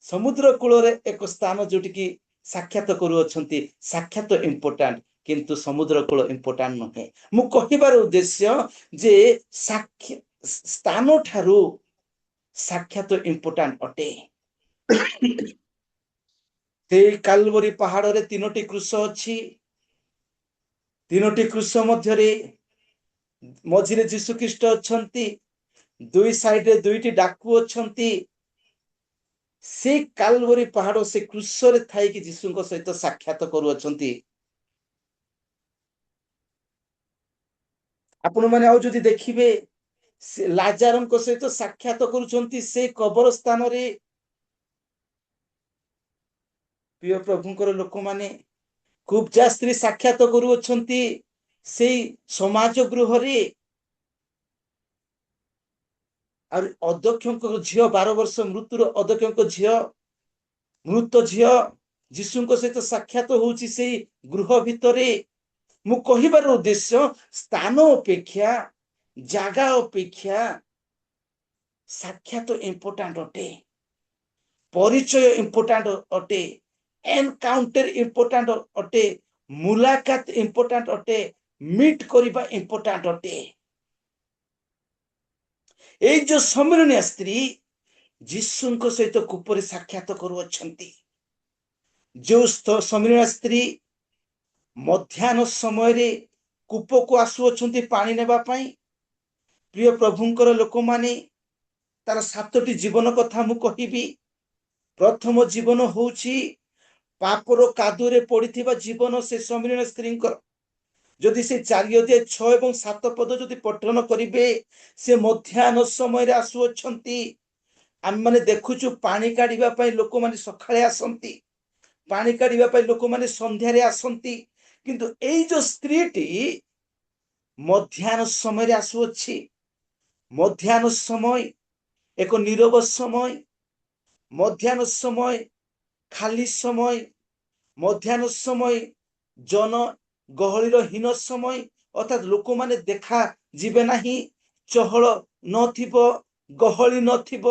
ସମୁଦ୍ର କୂଳରେ ଏକ ସ୍ଥାନ ଯୋଉଠିକି ସାକ୍ଷାତ କରୁଅଛନ୍ତି। ସାକ୍ଷାତ ଇମ୍ପୋର୍ଟାଣ୍ଟ, କିନ୍ତୁ ସମୁଦ୍ର କୂଳ ଇମ୍ପୋର୍ଟାଣ୍ଟ ନୁହେଁ। ମୁଁ କହିବାର ଉଦ୍ଦେଶ୍ୟ ଯେ ସ୍ଥାନ ଠାରୁ ସାକ୍ଷାତ ଇମ୍ପୋର୍ଟାଣ୍ଟ ଅଟେ। ସେଇ କାଲବରୀ ପାହାଡରେ 3ଟି କ୍ରୁଶ ଅଛି। 3ଟି କ୍ରୁଶ ମଧ୍ୟରେ ମଝିରେ ଯୀଶୁ ଖ୍ରୀଷ୍ଟ ଅଛନ୍ତି, 2 ସାଇଡରେ 2ଟି ଡାକୁ ଅଛନ୍ତି। ସେ କାଲବରୀ ପାହାଡ ସେ କ୍ରୁଶରେ ଥାଇକି ଯୀଶୁଙ୍କ ସହିତ ସାକ୍ଷାତ କରୁଅଛନ୍ତି। ଆପଣ ମାନେ ଆଉ ଯଦି ଦେଖିବେ, ସେ ଲାଜାରଙ୍କ ସହିତ ସାକ୍ଷାତ କରୁଛନ୍ତି ସେ କବର ସ୍ଥାନରେ। ପ୍ରିୟ ପ୍ରଭୁଙ୍କର ଲୋକମାନେ, କୁବ୍ଜା ସ୍ତ୍ରୀ ସାକ୍ଷାତ କରୁଅଛନ୍ତି ସେଇ ସମାଜ ଗୃହରେ। ଆଉ ଅଧ୍ୟକ୍ଷଙ୍କ ଝିଅ, 12 ବର୍ଷ ମୃତ୍ୟୁର ଅଧ୍ୟକ୍ଷଙ୍କ ଝିଅ, ମୃତ ଝିଅ ଯୀଶୁଙ୍କ ସହିତ ସାକ୍ଷାତ ହଉଛି ସେଇ ଗୃହ ଭିତରେ। ମୁଁ କହିବାର ଉଦ୍ଦେଶ୍ୟ, ସ୍ଥାନ ଅପେକ୍ଷା ଜାଗା ଅପେକ୍ଷା ସାକ୍ଷାତ ଇମ୍ପୋର୍ଟାଣ୍ଟ ଅଟେ। ପରିଚୟ ଇମ୍ପୋର୍ଟାଣ୍ଟ ଅଟେ। ଏନକାଉଣ୍ଟର ଇମ୍ପୋର୍ଟାଣ୍ଟ ଅଟେ। ମୁଲାକାତ ଇମ୍ପୋର୍ଟାଣ୍ଟ ଅଟେ। ମିଟ୍ କରିବା ଇମ୍ପୋର୍ଟାଣ୍ଟ ଅଟେ। ଏଇ ଯୋଉ ସମରଣୀୟ ସ୍ତ୍ରୀ ଯୀଶୁଙ୍କ ସହିତ କୂପରେ ସାକ୍ଷାତ କରୁଅଛନ୍ତି। ଯୋଉ ସମରଣୀୟ ସ୍ତ୍ରୀ ମଧ୍ୟାହ୍ନ ସମୟରେ କୂପକୁ ଆସୁଅଛନ୍ତି ପାଣି ନେବା ପାଇଁ। ପ୍ରିୟ ପ୍ରଭୁଙ୍କର ଲୋକମାନେ, ତାର 7ଟି ଜୀବନ କଥା ମୁଁ କହିବି। ପ୍ରଥମ ଜୀବନ ହଉଛି ପାପର କାଦୁଅରେ ପଡିଥିବା ଜୀବନ ସେ ସମୀରଣ ସ୍ତ୍ରୀଙ୍କର। ଯଦି ସେ 4 ଅଧ୍ୟାୟ 6 ଏବଂ 7 ପଦ ଯଦି ପଠନ କରିବେ, ସେ ମଧ୍ୟାହ୍ନ ସମୟରେ ଆସୁଅଛନ୍ତି। ଆମେମାନେ ଦେଖୁଛୁ ପାଣି କାଢିବା ପାଇଁ ଲୋକମାନେ ସକାଳେ ଆସନ୍ତି, ପାଣି କାଢିବା ପାଇଁ ଲୋକମାନେ ସନ୍ଧ୍ୟାରେ ଆସନ୍ତି, କିନ୍ତୁ ଏଇ ଯୋଉ ସ୍ତ୍ରୀଟି ମଧ୍ୟାହ୍ନ ସମୟରେ ଆସୁଅଛି। ମଧ୍ୟାହ୍ନ ସମୟ ଏକ ନୀରବ ସମୟ, ମଧ୍ୟାହ୍ନ ସମୟ ଖାଲି ସମୟ, ମଧ୍ୟାହ୍ନ ସମୟ ଜନ ଗହଳିର ହୀନ ସମୟ, ଅର୍ଥାତ୍ ଲୋକମାନେ ଦେଖା ଯିବେ ନାହିଁ, ଚହଳ ନଥିବ, ଗହଳି ନଥିବ,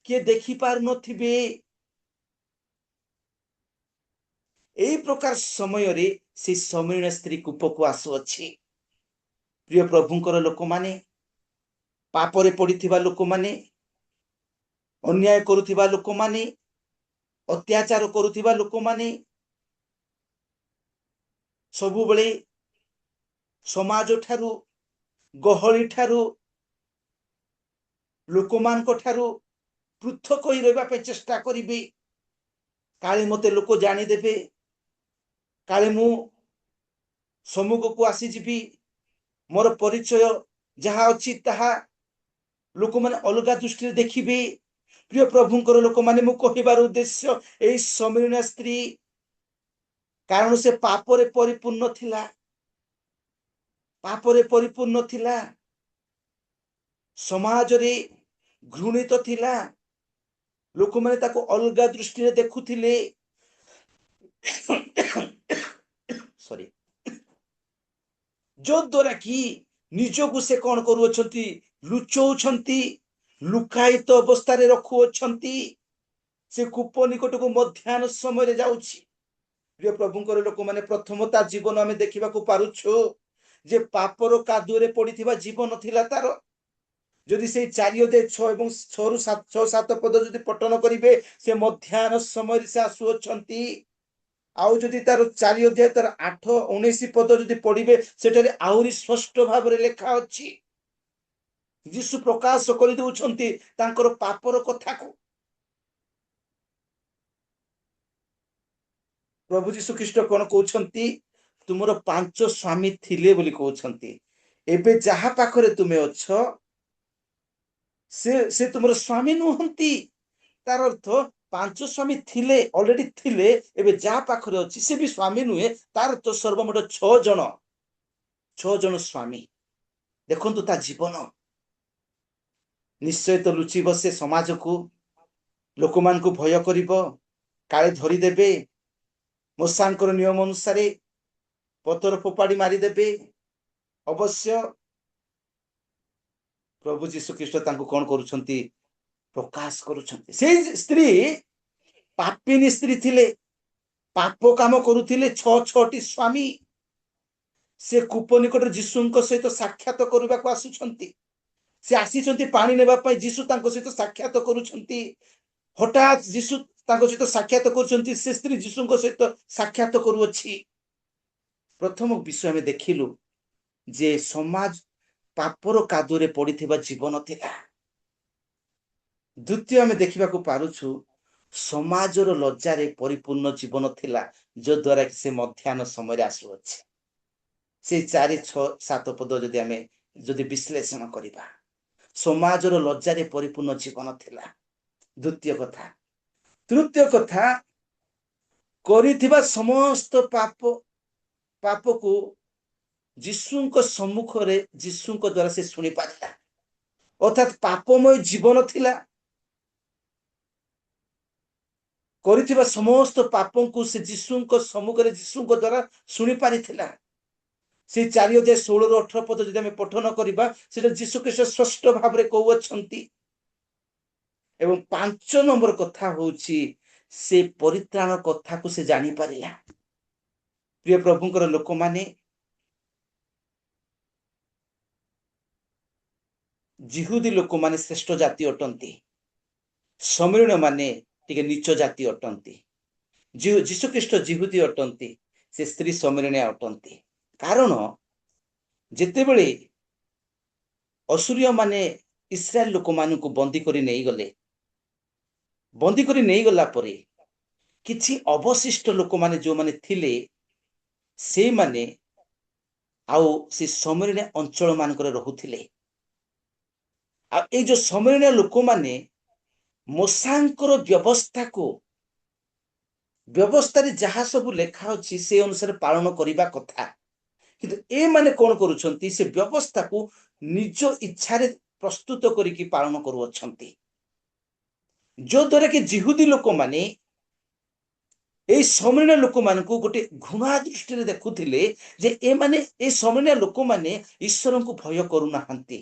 କିଏ ଦେଖି ପାରୁନଥିବେ। এই ପ୍ରକାର ସମୟରେ ସେ ସମୀରଣ ସ୍ତ୍ରୀ କୂପକୁ ଆସୁଅଛି। ପ୍ରିୟ ପ୍ରଭୁଙ୍କର ଲୋକମାନେ, ପାପରେ ପଡିଥିବା ଲୋକମାନେ, ଅନ୍ୟାୟ କରୁଥିବା ଲୋକମାନେ, ଅତ୍ୟାଚାର କରୁଥିବା ଲୋକମାନେ, ସବୁବେଳେ ସମାଜ ଠାରୁ, ଗହଳି ଠାରୁ, ଲୋକମାନଙ୍କ ଠାରୁ ପୃଥକ ହୋଇ ରହିବା ପାଇଁ ଚେଷ୍ଟା କରିବେ। କାଳେ ମତେ ଲୋକ ଜାଣିଦେବେ, କାଳେ ମୁଁ ସମ୍ମୁଖକୁ ଆସିଯିବି, ମୋର ପରିଚୟ ଯାହା ଅଛି ତାହା ଲୋକମାନେ ଅଲଗା ଦୃଷ୍ଟିରେ ଦେଖିବେ। ପ୍ରିୟ ପ୍ରଭୁଙ୍କର ଲୋକମାନେ, ମୁଁ କହିବାର ଉଦ୍ଦେଶ୍ୟ ଏଇ ସମୀରଣ ସ୍ତ୍ରୀ, କାରଣ ସେ ପାପରେ ପରିପୂର୍ଣ୍ଣ ଥିଲା, ପାପରେ ପରିପୂର୍ଣ୍ଣ ଥିଲା, ସମାଜରେ ଘୃଣିତ ଥିଲା, ଲୋକମାନେ ତାକୁ ଅଲଗା ଦୃଷ୍ଟିରେ ଦେଖୁଥିଲେ। ସରି, ଯଦ୍ୱାରା କି ନିଜକୁ ସେ କଣ କରୁଅଛନ୍ତି? ଲୁଚଉଛନ୍ତି, ଲୁକାୟିତ ଅବସ୍ଥାରେ ରଖୁଅଛନ୍ତି। ସେ କୂପ ନିକଟକୁ ମଧ୍ୟାହ୍ନ ସମୟରେ ଯାଉଛି। ପ୍ରିୟ ପ୍ରଭୁଙ୍କର ଲୋକମାନେ, ପ୍ରଥମ ତା ଜୀବନ ଆମେ ଦେଖିବାକୁ ପାରୁଛୁ ଯେ ପାପର କାଦୁଅରେ ପଡିଥିବା ଜୀବନ ଥିଲା ତାର। ଯଦି ସେଇ 4 ଅଧ୍ୟାୟ 6 ଏବଂ 6-7 ପଦ ଯଦି ପଠନ କରିବେ, ସେ ମଧ୍ୟାହ୍ନ ସମୟରେ ସେ ଆସୁଅଛନ୍ତି। ଆଉ ଯଦି ତାର 4 ଅଧ୍ୟାୟ ତାର 8-19 ପଦ ଯଦି ପଢିବେ, ସେଠାରେ ଆହୁରି ସ୍ପଷ୍ଟ ଭାବରେ ଲେଖା ଅଛି। ଯୀଶୁ ପ୍ରକାଶ କରିଦେଉଛନ୍ତି ତାଙ୍କର ପାପର କଥାକୁ। ପ୍ରଭୁ ଯୀଶୁ ଖ୍ରୀଷ୍ଟ କଣ କହୁଛନ୍ତି? ତୁମର 5 ସ୍ୱାମୀ ଥିଲେ ବୋଲି କହୁଛନ୍ତି। ଏବେ ଯାହା ପାଖରେ ତୁମେ ଅଛ ସେ ତୁମର ସ୍ୱାମୀ ନୁହନ୍ତି। ତାର ଅର୍ଥ 5 ସ୍ୱାମୀ ଥିଲେ, ଅଲରେଡି ଥିଲେ, ଏବେ ଯାହା ପାଖରେ ଅଛି ସେ ବି ସ୍ୱାମୀ ନୁହେଁ। ତାର ତ ସର୍ବମୋଟ 6 ଜଣ ସ୍ୱାମୀ। ଦେଖନ୍ତୁ ତା ଜୀବନ। ନିଶ୍ଚୟ ତ ଲୁଚିବ ସେ ସମାଜକୁ, ଲୋକମାନଙ୍କୁ ଭୟ କରିବ, କାଳେ ଧରିଦେବେ, ମୋସାଙ୍କର ନିୟମ ଅନୁସାରେ ପଥର ଫୋପାଡ଼ି ମାରିଦେବେ। ଅବଶ୍ୟ ପ୍ରଭୁ ଯୀଶୁ ଖ୍ରୀଷ୍ଟ ତାଙ୍କୁ କଣ କରୁଛନ୍ତି? ପ୍ରକାଶ କରୁଛନ୍ତି। ସେଇ ସ୍ତ୍ରୀ ପାପିନୀ ସ୍ତ୍ରୀ ଥିଲେ, ପାପ କାମ କରୁଥିଲେ, 6ଟି ସ୍ୱାମୀ। ସେ କୂପ ନିକଟରେ ଯୀଶୁଙ୍କ ସହିତ ସାକ୍ଷାତ କରିବାକୁ ଆସୁଛନ୍ତି। ସେ ଆସିଛନ୍ତି ପାଣି ନେବା ପାଇଁ, ଯୀଶୁ ତାଙ୍କ ସହିତ ସାକ୍ଷାତ କରୁଛନ୍ତି। ହଠାତ୍ ଯୀଶୁ ତାଙ୍କ ସହିତ ସାକ୍ଷାତ କରୁଛନ୍ତି, ସେ ସ୍ତ୍ରୀ ଯୀଶୁଙ୍କ ସହିତ ସାକ୍ଷାତ କରୁଅଛି। ପ୍ରଥମ ବିଷୟ ଆମେ ଦେଖିଲୁ ଯେ ସମାଜ ପାପର କାଦୁଅରେ ପଡିଥିବା ଜୀବନ ଥିଲା। ଦ୍ୱିତୀୟ ଆମେ ଦେଖିବାକୁ ପାରୁଛୁ ସମାଜର ଲଜ୍ଜାରେ ପରିପୂର୍ଣ୍ଣ ଜୀବନ ଥିଲା, ଯଦ୍ୱାରା କି ସେ ମଧ୍ୟାହ୍ନ ସମୟରେ ଆସୁଅଛି। ସେ 4-6-7 ପଦ ଯଦି ଆମେ ବିଶ୍ଳେଷଣ କରିବା, ସମାଜର ଲଜ୍ଜାରେ ପରିପୂର୍ଣ୍ଣ ଜୀବନ ଥିଲା। ଦ୍ୱିତୀୟ କଥା। ତୃତୀୟ କଥା, କରିଥିବା ସମସ୍ତ ପାପକୁ ଯୀଶୁଙ୍କ ସମ୍ମୁଖରେ ଯୀଶୁଙ୍କ ଦ୍ୱାରା ସେ ଶୁଣି ପାରିଲା। ଅର୍ଥାତ୍ ପାପମୟ ଜୀବନ ଥିଲା। କରିଥିବା ସମସ୍ତ ପାପଙ୍କୁ ସେ ଯୀଶୁଙ୍କ ସମ୍ମୁଖରେ ଯୀଶୁଙ୍କ ଦ୍ୱାରା ଶୁଣି ପାରିଥିଲା। ସେଇ 4-16-18 ପଦ ଯଦି ଆମେ ପଠନ କରିବା, ସେଟା ଯୀଶୁ ଖ୍ରୀଷ୍ଟ ସ୍ପଷ୍ଟ ଭାବରେ କହୁଅଛନ୍ତି। ଏବଂ 5 ନମ୍ବର କଥା ହଉଛି, ସେ ପରିତ୍ରାଣ କଥାକୁ ସେ ଜାଣିପାରିଲା। ପ୍ରିୟ ପ୍ରଭୁଙ୍କର ଲୋକମାନେ, ଜିହୁଦୀ ଲୋକମାନେ ଶ୍ରେଷ୍ଠ ଜାତି ଅଟନ୍ତି, ସମୀରଣ ମାନେ ଟିକେ ନୀଚ ଜାତି ଅଟନ୍ତି। ଯୀଶୁ ଖ୍ରୀଷ୍ଟ ଜିହୁଦୀ ଅଟନ୍ତି, ସେ ସ୍ତ୍ରୀ ସମୀରଣିଆ ଅଟନ୍ତି। କାରଣ ଯେତେବେଳେ ଅସୁରୀୟ ମାନେ ଇସ୍ରାଏଲ ଲୋକମାନଙ୍କୁ ବନ୍ଦୀ କରି ନେଇଗଲା ପରେ କିଛି ଅବଶିଷ୍ଟ ଲୋକମାନେ ଯୋଉମାନେ ଥିଲେ ସେଇମାନେ ଆଉ ସେ ସମରଣୀୟ ଅଞ୍ଚଳ ମାନଙ୍କରେ ରହୁଥିଲେ। ଆଉ ଏଇ ଯୋଉ ସମରଣୀୟ ଲୋକମାନେ ମୋଶାଙ୍କର ବ୍ୟବସ୍ଥାରେ ଯାହା ସବୁ ଲେଖା ଅଛି ସେ ଅନୁସାରେ ପାଳନ କରିବା କଥା, କିନ୍ତୁ ଏମାନେ କଣ କରୁଛନ୍ତି ସେ ବ୍ୟବସ୍ଥାକୁ ନିଜ ଇଚ୍ଛାରେ ପ୍ରସ୍ତୁତ କରିକି ପାଳନ କରୁଅଛନ୍ତି, ଯୋଦ୍ୱାରା କି ଜିହୁଦୀ ଲୋକମାନେ এই ସମରଣୀୟ ଲୋକମାନଙ୍କୁ ଗୋଟେ ଘୃଣା ଦୃଷ୍ଟିରେ ଦେଖୁଥିଲେ ଯେ ଏମାନେ এই ସମରଣୀୟ ଲୋକମାନେ ଈଶ୍ୱରଙ୍କୁ ଭୟ କରୁନାହାନ୍ତି,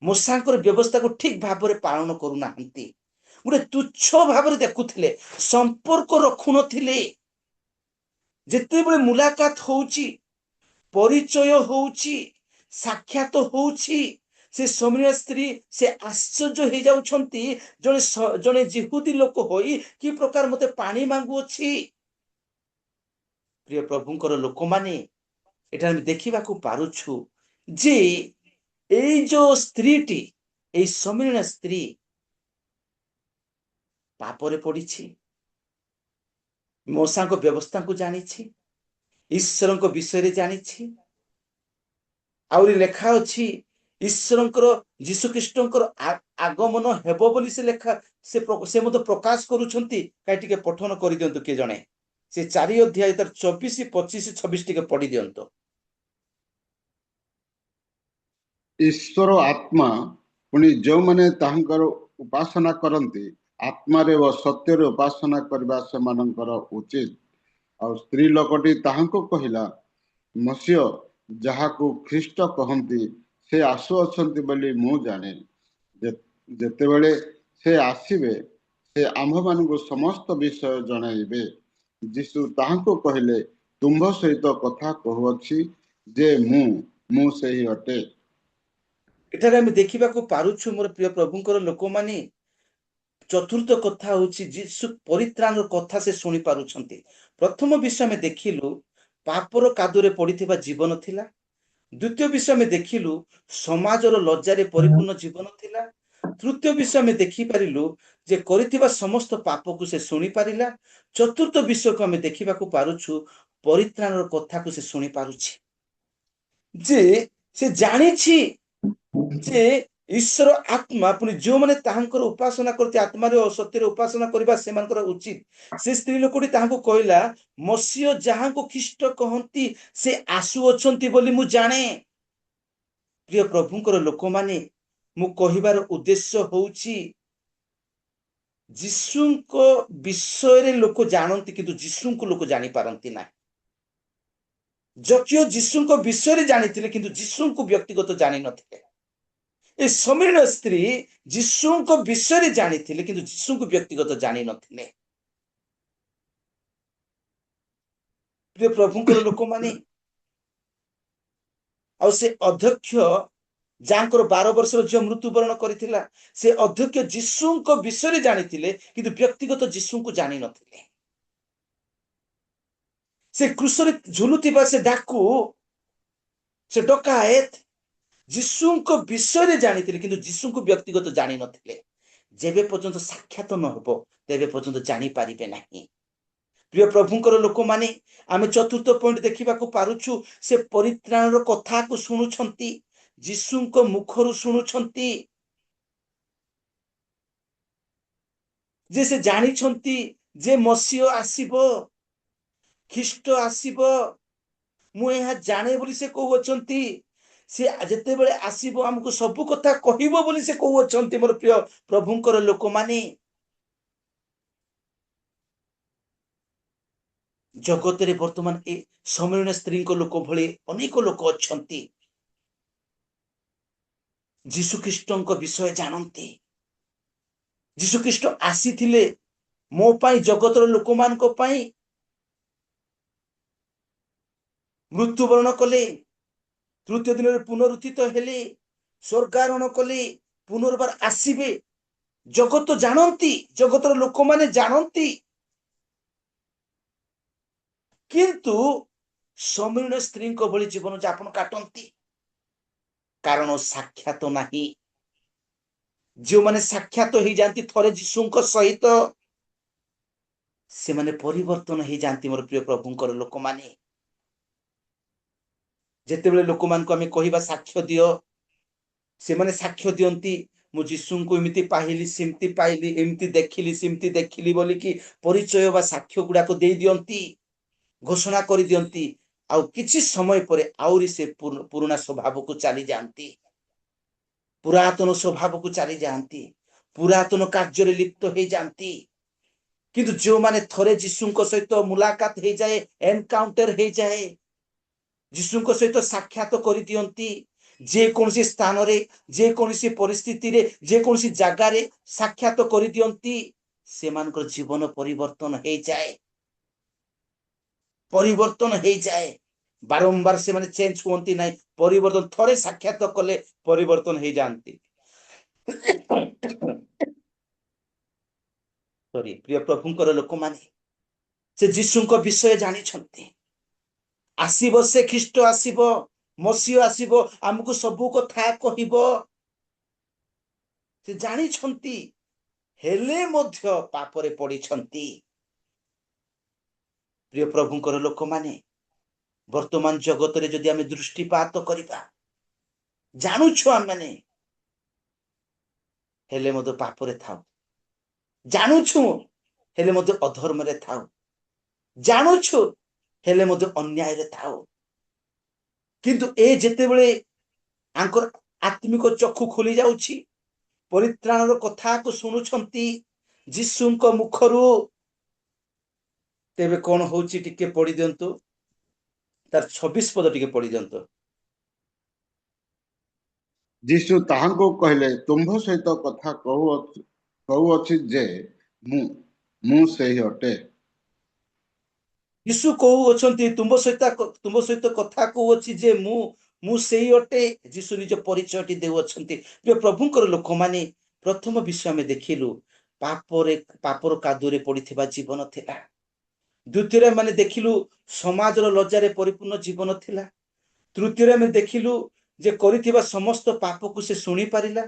ମୋଶାଙ୍କର ବ୍ୟବସ୍ଥାକୁ ଠିକ ଭାବରେ ପାଳନ କରୁନାହାନ୍ତି, ଗୋଟେ ତୁଚ୍ଛ ଭାବରେ ଦେଖୁଥିଲେ, ସମ୍ପର୍କ ରଖୁନଥିଲେ। ଯେତେବେଳେ ମୁଲାକାତ ହଉଛି, ପରିଚୟ ହଉଛି, ସାକ୍ଷାତ ହଉଛି, ସେ ସମରଣୀୟ ସ୍ତ୍ରୀ ସେ ଆଶ୍ଚର୍ଯ୍ୟ ହେଇଯାଉଛନ୍ତି, ଜଣେ ଜିହୁଦୀ ଲୋକ ହୋଇ କି ପ୍ରକାର ମତେ ପାଣି ମାଗୁଅଛି। ପ୍ରିୟ ପ୍ରଭୁଙ୍କର ଲୋକମାନେ, ଏଠାରେ ଆମେ ଦେଖିବାକୁ ପାରୁଛୁ ଯେ ଏଇ ଯୋଉ ସ୍ତ୍ରୀଟି, ଏଇ ସମରଣୀୟ ସ୍ତ୍ରୀ ପାପରେ ପଡିଛି, ମୋଶାଙ୍କ ବ୍ୟବସ୍ଥାକୁ ଜାଣିଛି, ଈଶ୍ୱରଙ୍କ ବିଷୟରେ ଜାଣିଛି। ଆହୁରି ଲେଖା ଅଛି ଈଶ୍ୱରଙ୍କର ଯୀଶୁଖ୍ରୀଷ୍ଟଙ୍କର ଆଗମନ ହେବ ବୋଲି ସେ ମଧ୍ୟ ପ୍ରକାଶ କରୁଛନ୍ତି। କାହିଁ ଟିକେ ପଠନ କରିଦିଅନ୍ତୁ କିଏ ଜଣେ, ସେ 4 ଅଧ୍ୟାୟ ତାର 24, 25, 26 ଟିକେ ପଢି ଦିଅନ୍ତୁ। ଈଶ୍ୱର ଆତ୍ମା, ପୁଣି ଯେଉଁମାନେ ତାହାଙ୍କର ଉପାସନା କରନ୍ତି ଆତ୍ମାରେ ଓ ସତ୍ୟରେ ଉପାସନା କରିବା ସେମାନଙ୍କର ଉଚିତ। ଆଉ ସ୍ତ୍ରୀ ଲୋକଟି ତାହାଙ୍କୁ କହିଲା, ମସିହ ଯାହାକୁ ଖ୍ରୀଷ୍ଟ କହନ୍ତି ସେ ଆସୁଅଛନ୍ତି ବୋଲି ମୁଁ ଜାଣେ। ଯେତେବେଳେ ସେ ଆସିବେ ସେ ଆମ୍ଭମାନଙ୍କୁ ସମସ୍ତ ବିଷୟ ଜଣାଇବେ। ଯୀଶୁ ତାହାଙ୍କୁ କହିଲେ, ତୁମ୍ଭ ସହିତ କଥା କହୁଅଛି ଯେ ମୁଁ ସେହି ଅଟେ। ଏଠାରେ ଆମେ ଦେଖିବାକୁ ପାରୁଛୁ ମୋର ପ୍ରିୟ ପ୍ରଭୁଙ୍କର ଲୋକମାନେ, ଚତୁର୍ଥ କଥା ହଉଛି ଯୀଶୁ ପରିତ୍ରାଣର କଥା ସେ ଶୁଣି ପାରୁଛନ୍ତି। ପ୍ରଥମ ବିଷୟ ଆମେ ଦେଖିଲୁ ପାପର କାଦୁରେ ପଡିଥିବା ଜୀବନ ଥିଲା। ଦ୍ୱିତୀୟ ବିଷୟ ଆମେ ଦେଖିଲୁ ସମାଜର ଲଜ୍ଜାରେ ପରିପୂର୍ଣ୍ଣ ଜୀବନ ଥିଲା। ତୃତୀୟ ବିଷୟ ଆମେ ଦେଖିପାରିଲୁ ଯେ କରିଥିବା ସମସ୍ତ ପାପକୁ ସେ ଶୁଣି ପାରିଲା। ଚତୁର୍ଥ ବିଷୟକୁ ଆମେ ଦେଖିବାକୁ ପାରୁଛୁ ପରିତ୍ରାଣର କଥାକୁ ସେ ଶୁଣି ପାରୁଛି, ଯେ ସେ ଜାଣିଛି ଯେ ଈଶ୍ୱର ଆତ୍ମା, ପୁଣି ଯେଉଁମାନେ ତାହାଙ୍କର ଉପାସନା କରନ୍ତି ଆତ୍ମାରେ ଓ ସତ୍ୟରେ ଉପାସନା କରିବା ସେମାନଙ୍କର ଉଚିତ। ସେ ସ୍ତ୍ରୀ ଲୋକଟି ତାହାଙ୍କୁ କହିଲା, ମସିହ ଯାହାଙ୍କୁ ଖ୍ରୀଷ୍ଟ କହନ୍ତି ସେ ଆସୁଅଛନ୍ତି ବୋଲି ମୁଁ ଜାଣେ। ପ୍ରିୟ ପ୍ରଭୁଙ୍କର ଲୋକମାନେ, ମୁଁ କହିବାର ଉଦ୍ଦେଶ୍ୟ ହଉଛି ଯୀଶୁଙ୍କ ବିଷୟରେ ଲୋକ ଜାଣନ୍ତି କିନ୍ତୁ ଯୀଶୁଙ୍କୁ ଲୋକ ଜାଣିପାରନ୍ତି ନାହିଁ। ଯଦିଓ ଯୀଶୁଙ୍କ ବିଷୟରେ ଜାଣିଥିଲେ କିନ୍ତୁ ଯୀଶୁଙ୍କୁ ବ୍ୟକ୍ତିଗତ ଜାଣିନଥିଲେ। ଏ ସମରଣୀୟ ସ୍ତ୍ରୀ ଯୀଶୁଙ୍କ ବିଷୟରେ ଜାଣିଥିଲେ କିନ୍ତୁ ଯୀଶୁଙ୍କୁ ବ୍ୟକ୍ତିଗତ ଜାଣିନଥିଲେ। ପ୍ରିୟ ପ୍ରଭୁଙ୍କର ଲୋକମାନେ, ଆଉ ସେ ଅଧ୍ୟକ୍ଷ ଯାହାଙ୍କର 12 ବର୍ଷର ଝିଅ ମୃତ୍ୟୁବରଣ କରିଥିଲା, ସେ ଅଧ୍ୟକ୍ଷ ଯୀଶୁଙ୍କ ବିଷୟରେ ଜାଣିଥିଲେ କିନ୍ତୁ ବ୍ୟକ୍ତିଗତ ଯୀଶୁଙ୍କୁ ଜାଣିନଥିଲେ। ସେ କ୍ରୁଶରେ ଝୁଲୁଥିବା ସେ ଡାକୁ, ସେ ଡକାଏତ ଯୀଶୁଙ୍କ ବିଷୟରେ ଜାଣିଥିଲେ କିନ୍ତୁ ଯୀଶୁଙ୍କୁ ବ୍ୟକ୍ତିଗତ ଜାଣିନଥିଲେ। ଯେବେ ପର୍ଯ୍ୟନ୍ତ ସାକ୍ଷାତ ନ ହେବ ତେବେ ପର୍ଯ୍ୟନ୍ତ ଜାଣିପାରିବେ ନାହିଁ। ପ୍ରିୟ ପ୍ରଭୁଙ୍କର ଲୋକମାନେ, ଆମେ ଚତୁର୍ଥ ପଏଣ୍ଟ ଦେଖିବାକୁ ପାରୁଛୁ ସେ ପରିତ୍ରାଣର କଥାକୁ ଶୁଣୁଛନ୍ତି, ଯୀଶୁଙ୍କ ମୁଖରୁ ଶୁଣୁଛନ୍ତି, ଯେ ସେ ଜାଣିଛନ୍ତି ଯେ ମସିହ ଆସିବ, ଖ୍ରୀଷ୍ଟ ଆସିବ, ମୁଁ ଏହା ଜାଣେ ବୋଲି ସେ କହୁଅଛନ୍ତି। ସେ ଯେତେବେଳେ ଆସିବ ଆମକୁ ସବୁ କଥା କହିବ ବୋଲି ସେ କହୁଅଛନ୍ତି। ମୋର ପ୍ରିୟ ପ୍ରଭୁଙ୍କର ଲୋକମାନେ, ଜଗତରେ ବର୍ତ୍ତମାନ ଏ ସମରଣୀୟ ସ୍ତ୍ରୀଙ୍କ ଲୋକ ଭଳି ଅନେକ ଲୋକ ଅଛନ୍ତି, ଯୀଶୁଖ୍ରୀଷ୍ଟଙ୍କ ବିଷୟ ଜାଣନ୍ତି। ଯୀଶୁଖ୍ରୀଷ୍ଟ ଆସିଥିଲେ ମୋ ପାଇଁ, ଜଗତର ଲୋକମାନଙ୍କ ପାଇଁ, ମୃତ୍ୟୁବରଣ କଲେ, ତୃତୀୟ ଦିନରେ ପୁନରୁତ୍ଥିତ ହେଲେ, ସ୍ୱର୍ଗାରୋହଣ କଲେ, ପୁନର୍ବାର ଆସିବେ। ଜଗତ ଜାଣନ୍ତି, ଜଗତର ଲୋକମାନେ ଜାଣନ୍ତି, କିନ୍ତୁ ସମରଣୀୟ ସ୍ତ୍ରୀଙ୍କ ଭଳି ଜୀବନ ଯାପନ କାଟନ୍ତି, କାରଣ ସାକ୍ଷାତ ନାହିଁ। ଯେଉଁମାନେ ସାକ୍ଷାତ ହେଇଯାନ୍ତି ଥରେ ଯୀଶୁଙ୍କ ସହିତ, ସେମାନେ ପରିବର୍ତ୍ତନ ହେଇଯାଆନ୍ତି ମୋର ପ୍ରିୟ ପ୍ରଭୁଙ୍କର ଲୋକମାନେ। ଯେତେବେଳେ ଲୋକମାନଙ୍କୁ ଆମେ କହିବା ସାକ୍ଷ୍ୟ ଦିଅ, ସେମାନେ ସାକ୍ଷ୍ୟ ଦିଅନ୍ତି ମୁଁ ଯୀଶୁଙ୍କୁ ଏମିତି ପାଇଲି, ସେମିତି ପାଇଲି, ଏମିତି ଦେଖିଲି, ସେମିତି ଦେଖିଲି ବୋଲିକି ପରିଚୟ ବା ସାକ୍ଷ୍ୟ ଗୁଡାକ ଦେଇ ଦିଅନ୍ତି, ଘୋଷଣା କରିଦିଅନ୍ତି। ଆଉ କିଛି ସମୟ ପରେ ଆହୁରି ସେ ପୁରୁଣା ସ୍ୱଭାବକୁ ଚାଲି ଯାଆନ୍ତି, ପୁରାତନ ସ୍ୱଭାବକୁ ଚାଲି ଯାଆନ୍ତି, ପୁରାତନ କାର୍ଯ୍ୟରେ ଲିପ୍ତ ହେଇଯାଆନ୍ତି। କିନ୍ତୁ ଯେଉଁମାନେ ଥରେ ଯୀଶୁଙ୍କ ସହିତ ମୁଲାକାତ ହେଇଯାଏ, ଏନକାଉଣ୍ଟର ହେଇଯାଏ, ଯୀଶୁଙ୍କ ସହିତ ସାକ୍ଷାତ କରିଦିଅନ୍ତି, ଯେକୌଣସି ସ୍ଥାନରେ, ଯେକୌଣସି ପରିସ୍ଥିତିରେ, ଯେକୌଣସି ଜାଗାରେ ସାକ୍ଷାତ କରିଦିଅନ୍ତି, ସେମାନଙ୍କର ଜୀବନ ପରିବର୍ତ୍ତନ ହେଇଯାଏ, ପରିବର୍ତ୍ତନ ହେଇଯାଏ। ବାରମ୍ବାର ସେମାନେ ଚେଞ୍ଜ ହୁଅନ୍ତି ନାହିଁ, ପରିବର୍ତ୍ତନ ଥରେ ସାକ୍ଷାତ କଲେ ପରିବର୍ତ୍ତନ ହେଇଯାଆନ୍ତି। ସରି ପ୍ରିୟ ପ୍ରଭୁଙ୍କର ଲୋକମାନେ, ସେ ଯୀଶୁଙ୍କ ବିଷୟ ଜାଣିଛନ୍ତି। ଆସିବ, ସେ ଖ୍ରୀଷ୍ଟ ଆସିବ, ମସିହ ଆସିବ, ଆମକୁ ସବୁ କଥା କହିବ, ସେ ଜାଣିଛନ୍ତି, ହେଲେ ମଧ୍ୟ ପାପରେ ପଡ଼ିଛନ୍ତି। ପ୍ରିୟ ପ୍ରଭୁଙ୍କର ଲୋକମାନେ, ବର୍ତ୍ତମାନ ଜଗତରେ ଯଦି ଆମେ ଦୃଷ୍ଟିପାତ କରିବା, ଜାଣୁଛୁ ଆମମାନେ, ହେଲେ ମଧ୍ୟ ପାପରେ ଥାଉ, ଜାଣୁଛୁ ହେଲେ ମଧ୍ୟ ଅଧର୍ମରେ ଥାଉ, ଜାଣୁଛୁ ହେଲେ ମଧ୍ୟ ଅନ୍ୟାୟରେ ଥାଉ। କିନ୍ତୁ ଏ ଯେତେବେଳେ ଆଙ୍କର ଆତ୍ମିକ ଚକ୍ଷୁ ଖୋଲି ଯାଉଛି, ପରିତ୍ରାଣର କଥାକୁ ଶୁଣୁଛନ୍ତି ଯୀଶୁଙ୍କ ମୁଖରୁ, ତେବେ କଣ ହଉଛି ଟିକେ ପଢି ଦିଅନ୍ତୁ, ତାର 26 ପଦ ଟିକେ ପଢି ଦିଅନ୍ତୁ। ଯୀଶୁ ତାହାଙ୍କୁ କହିଲେ, ତୁମ୍ଭ ସହିତ କଥା କହୁଅଛି ଯେ ମୁଁ ସେହି ଅଟେ। ଯୀଶୁ କହୁଅଛନ୍ତି ତୁମ ସହିତ କଥା କହୁଅଛି ଯେ ମୁଁ ସେଇ ଅଟେ। ଯୀଶୁ ନିଜ ପରିଚୟଟି ଦେଉଅଛନ୍ତି। ପ୍ରିୟ ପ୍ରଭୁଙ୍କର ଲୋକମାନେ, ପ୍ରଥମ ବିଷୟ ଆମେ ଦେଖିଲୁ, ପାପର କାଦୁଅରେ ପଡିଥିବା ଜୀବନ ଥିଲା। ଦ୍ୱିତୀୟରେ ଆମେ ଦେଖିଲୁ ସମାଜର ଲଜ୍ଜାରେ ପରିପୂର୍ଣ୍ଣ ଜୀବନ ଥିଲା। ତୃତୀୟରେ ଆମେ ଦେଖିଲୁ ଯେ କରିଥିବା ସମସ୍ତ ପାପକୁ ସେ ଶୁଣି ପାରିଲା।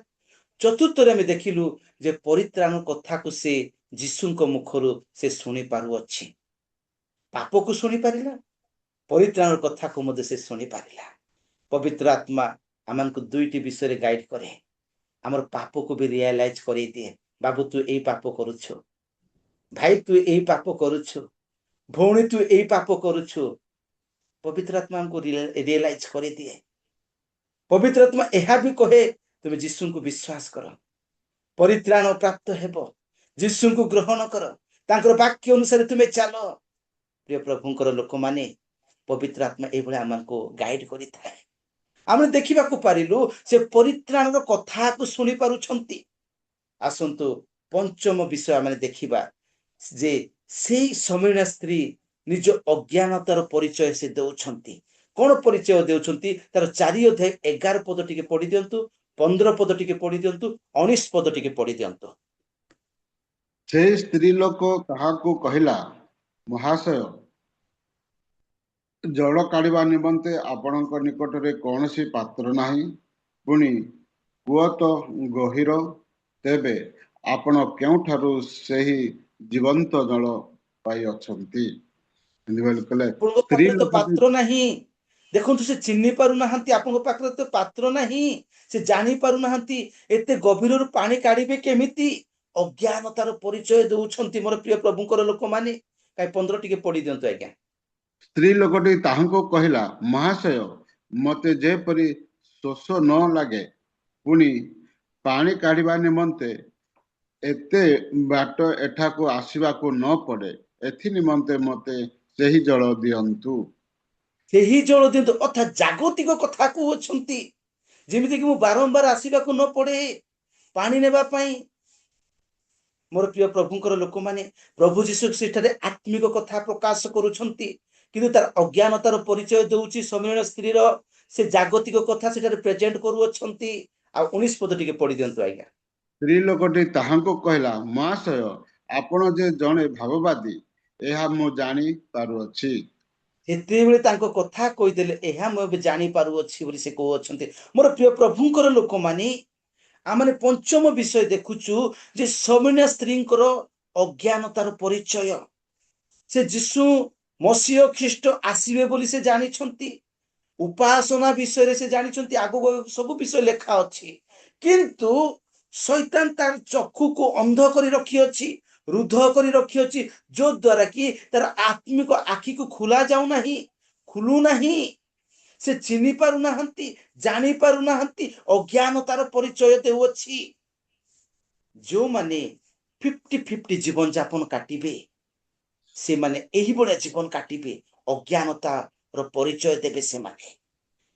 ଚତୁର୍ଥରେ ଆମେ ଦେଖିଲୁ ଯେ ପରିତ୍ରାଣ କଥାକୁ ସେ ଯୀଶୁଙ୍କ ମୁଖରୁ ସେ ଶୁଣି ପାରୁଅଛି। ପାପକୁ ଶୁଣି ପାରିଲା, ପରିତ୍ରାଣ କଥାକୁ ମଧ୍ୟ ସେ ଶୁଣି ପାରିଲା। ପବିତ୍ର ଆତ୍ମା ଆମକୁ ଦୁଇଟି ବିଷୟରେ ଗାଇଡ କରେ। ଆମର ପାପକୁ ବି ରିଏଲାଇଜ କରେଇ ଦିଏ, ବାବୁ ତୁ ଏଇ ପାପ କରୁଛୁ, ଭାଇ ତୁ ଏଇ ପାପ କରୁଛୁ, ଭଉଣୀ ତୁ ଏଇ ପାପ କରୁଛୁ। ପବିତ୍ର ଆତ୍ମା ଆମକୁ ରିଏଲାଇଜ କରିଦିଏ। ପବିତ୍ର ଆତ୍ମା ଏହା ବି କହେ ତୁମେ ଯୀଶୁଙ୍କୁ ବିଶ୍ୱାସ କର, ପରିତ୍ରାଣ ପ୍ରାପ୍ତ ହେବ, ଯୀଶୁଙ୍କୁ ଗ୍ରହଣ କର, ତାଙ୍କର ବାକ୍ୟ ଅନୁସାରେ ତୁମେ ଚାଲ। ପ୍ରିୟ ପ୍ରଭୁଙ୍କର ଲୋକମାନେ, ପବିତ୍ର ଆତ୍ମା ଏଇଭଳି ଆମକୁ ଗାଇଡ କରିଥାଏ। ଆମେ ଦେଖିବାକୁ ପାରିଲୁ ସେ ପରିତ୍ରାଣର କଥାକୁ ଶୁଣି ପାରୁଛନ୍ତି। ଆସନ୍ତୁ ପଞ୍ଚମ ବିଷୟ ଆମେ ଦେଖିବା ଯେ ସେଇ ସମୟଣା ସ୍ତ୍ରୀ ନିଜ ଅଜ୍ଞାନତାର ପରିଚୟ ସେ ଦେଉଛନ୍ତି। କଣ ପରିଚୟ ଦେଉଛନ୍ତି? ତାର 4 ଅଧ୍ୟାୟ 11 ପଦ ଟିକେ ପଢି ଦିଅନ୍ତୁ, 15 ପଦ ଟିକେ ପଢି ଦିଅନ୍ତୁ, 19 ପଦ ଟିକେ ପଢି ଦିଅନ୍ତୁ। ସେହି ସ୍ତ୍ରୀ ଲୋକ ତାହାକୁ କହିଲା, ମହାଶୟ, ଜଳ କାଢିବା ନିମନ୍ତେ ଆପଣଙ୍କ ନିକଟରେ କୌଣସି ପାତ୍ର ନାହିଁ, ପୁଣି କୂଅ ତ ଗହୀର, ତେବେ ଆପଣ କେଉଁଠାରୁ ସେହି ଜୀବନ୍ତ ଜଳ ପାଇଅଛନ୍ତି? ଆପଣଙ୍କ ସ୍ତ୍ରୀ ପାଖରେ ତ ଲୋକଟି ପାତ୍ର ନାହିଁ। ଦେଖନ୍ତୁ, ସେ ଚିହ୍ନି ପାରୁନାହାନ୍ତି, ଆପଣଙ୍କ ପାଖରେ ତ ପାତ୍ର ନାହିଁ, ସେ ଜାଣି ପାରୁନାହାନ୍ତି ଏତେ ଗଭୀରରୁ ପାଣି କାଢିବେ କେମିତି। ଅଜ୍ଞାନତାର ପରିଚୟ ଦେଉଛନ୍ତି ମୋର ପ୍ରିୟ ପ୍ରଭୁଙ୍କର ଲୋକମାନେ। 15 ଟିକେ ପଢି ଦିଅନ୍ତୁ ଆଜ୍ଞା। ସ୍ତ୍ରୀ ଲୋକଟି ତାହାଙ୍କୁ କହିଲା, ମହାଶୟ, ମତେ ଯେପରି ଶୋଷ ନ ଲାଗେ, ପୁଣି ପାଣି କାଢିବା ନିମନ୍ତେ ଏତେ ବାଟ ଏଠାକୁ ଆସିବାକୁ ନ ପଡେ, ଏଥି ନିମନ୍ତେ ମତେ ସେହି ଜଳ ଦିଅନ୍ତୁ। ସେହି ଜଳ ଦିଅନ୍ତୁ, ଅର୍ଥାତ୍ ଜାଗତିକ କଥା କହୁଅଛନ୍ତି, ଯେମିତିକି ମୁଁ ବାରମ୍ବାର ଆସିବାକୁ ନ ପଡେ ପାଣି ନେବା ପାଇଁ। ମୋର ପ୍ରିୟ ପ୍ରଭୁଙ୍କର ଲୋକମାନେ, ପ୍ରଭୁ ଯୀଶୁ ସେଠାରେ ଆତ୍ମିକ କଥା ପ୍ରକାଶ କରୁଛନ୍ତି, କିନ୍ତୁ ତାର ଅଜ୍ଞାନତାର ପରିଚୟ ଦେଉଛି ସମୀରଣ ସ୍ତ୍ରୀର ସେ ଜାଗତିକ କଥା ସେଠାରେ ପ୍ରେଜେଣ୍ଟ କରୁଅଛନ୍ତି। ଆଉ 19 ପଦ ଟିକେ ପଢି ଦିଅନ୍ତୁ ଆଜ୍ଞା। ସ୍ତ୍ରୀ ଲୋକଟି ତାହାଙ୍କୁ କହିଲା, ମହାଶୟ, ଆପଣ ଯେ ଜଣେ ଭାବବାଦୀ, ଏହା ମୁଁ ଜାଣି ପାରୁଅଛି। ଯେତେବେଳେ ତାଙ୍କ କଥା କହିଦେଲେ, ଏହା ମୁଁ ଏବେ ଜାଣିପାରୁଅଛି ବୋଲି ସେ କହୁଅଛନ୍ତି। ମୋର ପ୍ରିୟ ପ୍ରଭୁଙ୍କର ଲୋକମାନେ, ଆମେ ପଞ୍ଚମ ବିଷୟ ଦେଖୁଛୁ ଯେ ସମୀନା ସ୍ତ୍ରୀଙ୍କର ଅଜ୍ଞାନତାର ପରିଚୟ। ସେ ଯୀଶୁ ମସିହ ଖ୍ରୀଷ୍ଟ ଆସିବେ ବୋଲି ସେ ଜାଣିଛନ୍ତି। ଉପାସନା ବିଷୟରେ ସେ ଜାଣିଛନ୍ତି, ଆଗକୁ ସବୁ ବିଷୟ ଲେଖା ଅଛି। କିନ୍ତୁ ଶୈତାନ ତାର ଚକ୍ଷୁକୁ ଅନ୍ଧ କରି ରଖିଅଛି, ରୁଦ୍ଧ କରି ରଖିଅଛି, ଯୋ ଦ୍ୱାରା କି ତାର ଆତ୍ମିକ ଆଖିକୁ ଖୋଲୁନାହିଁ। ସେ ଚିହ୍ନି ପାରୁନାହାନ୍ତି, ଜାଣି ପାରୁନାହାନ୍ତି, ଅଜ୍ଞାନତାର ପରିଚୟ ଦେଉଅଛି। ଯୋଉମାନେ 50-50 ଜୀବନ ଯାପନ କାଟିବେ, ସେମାନେ ଏହିଭଳିଆ ଜୀବନ କାଟିବେ, ଅଜ୍ଞାନତାର ପରିଚୟ ଦେବେ। ସେମାନେ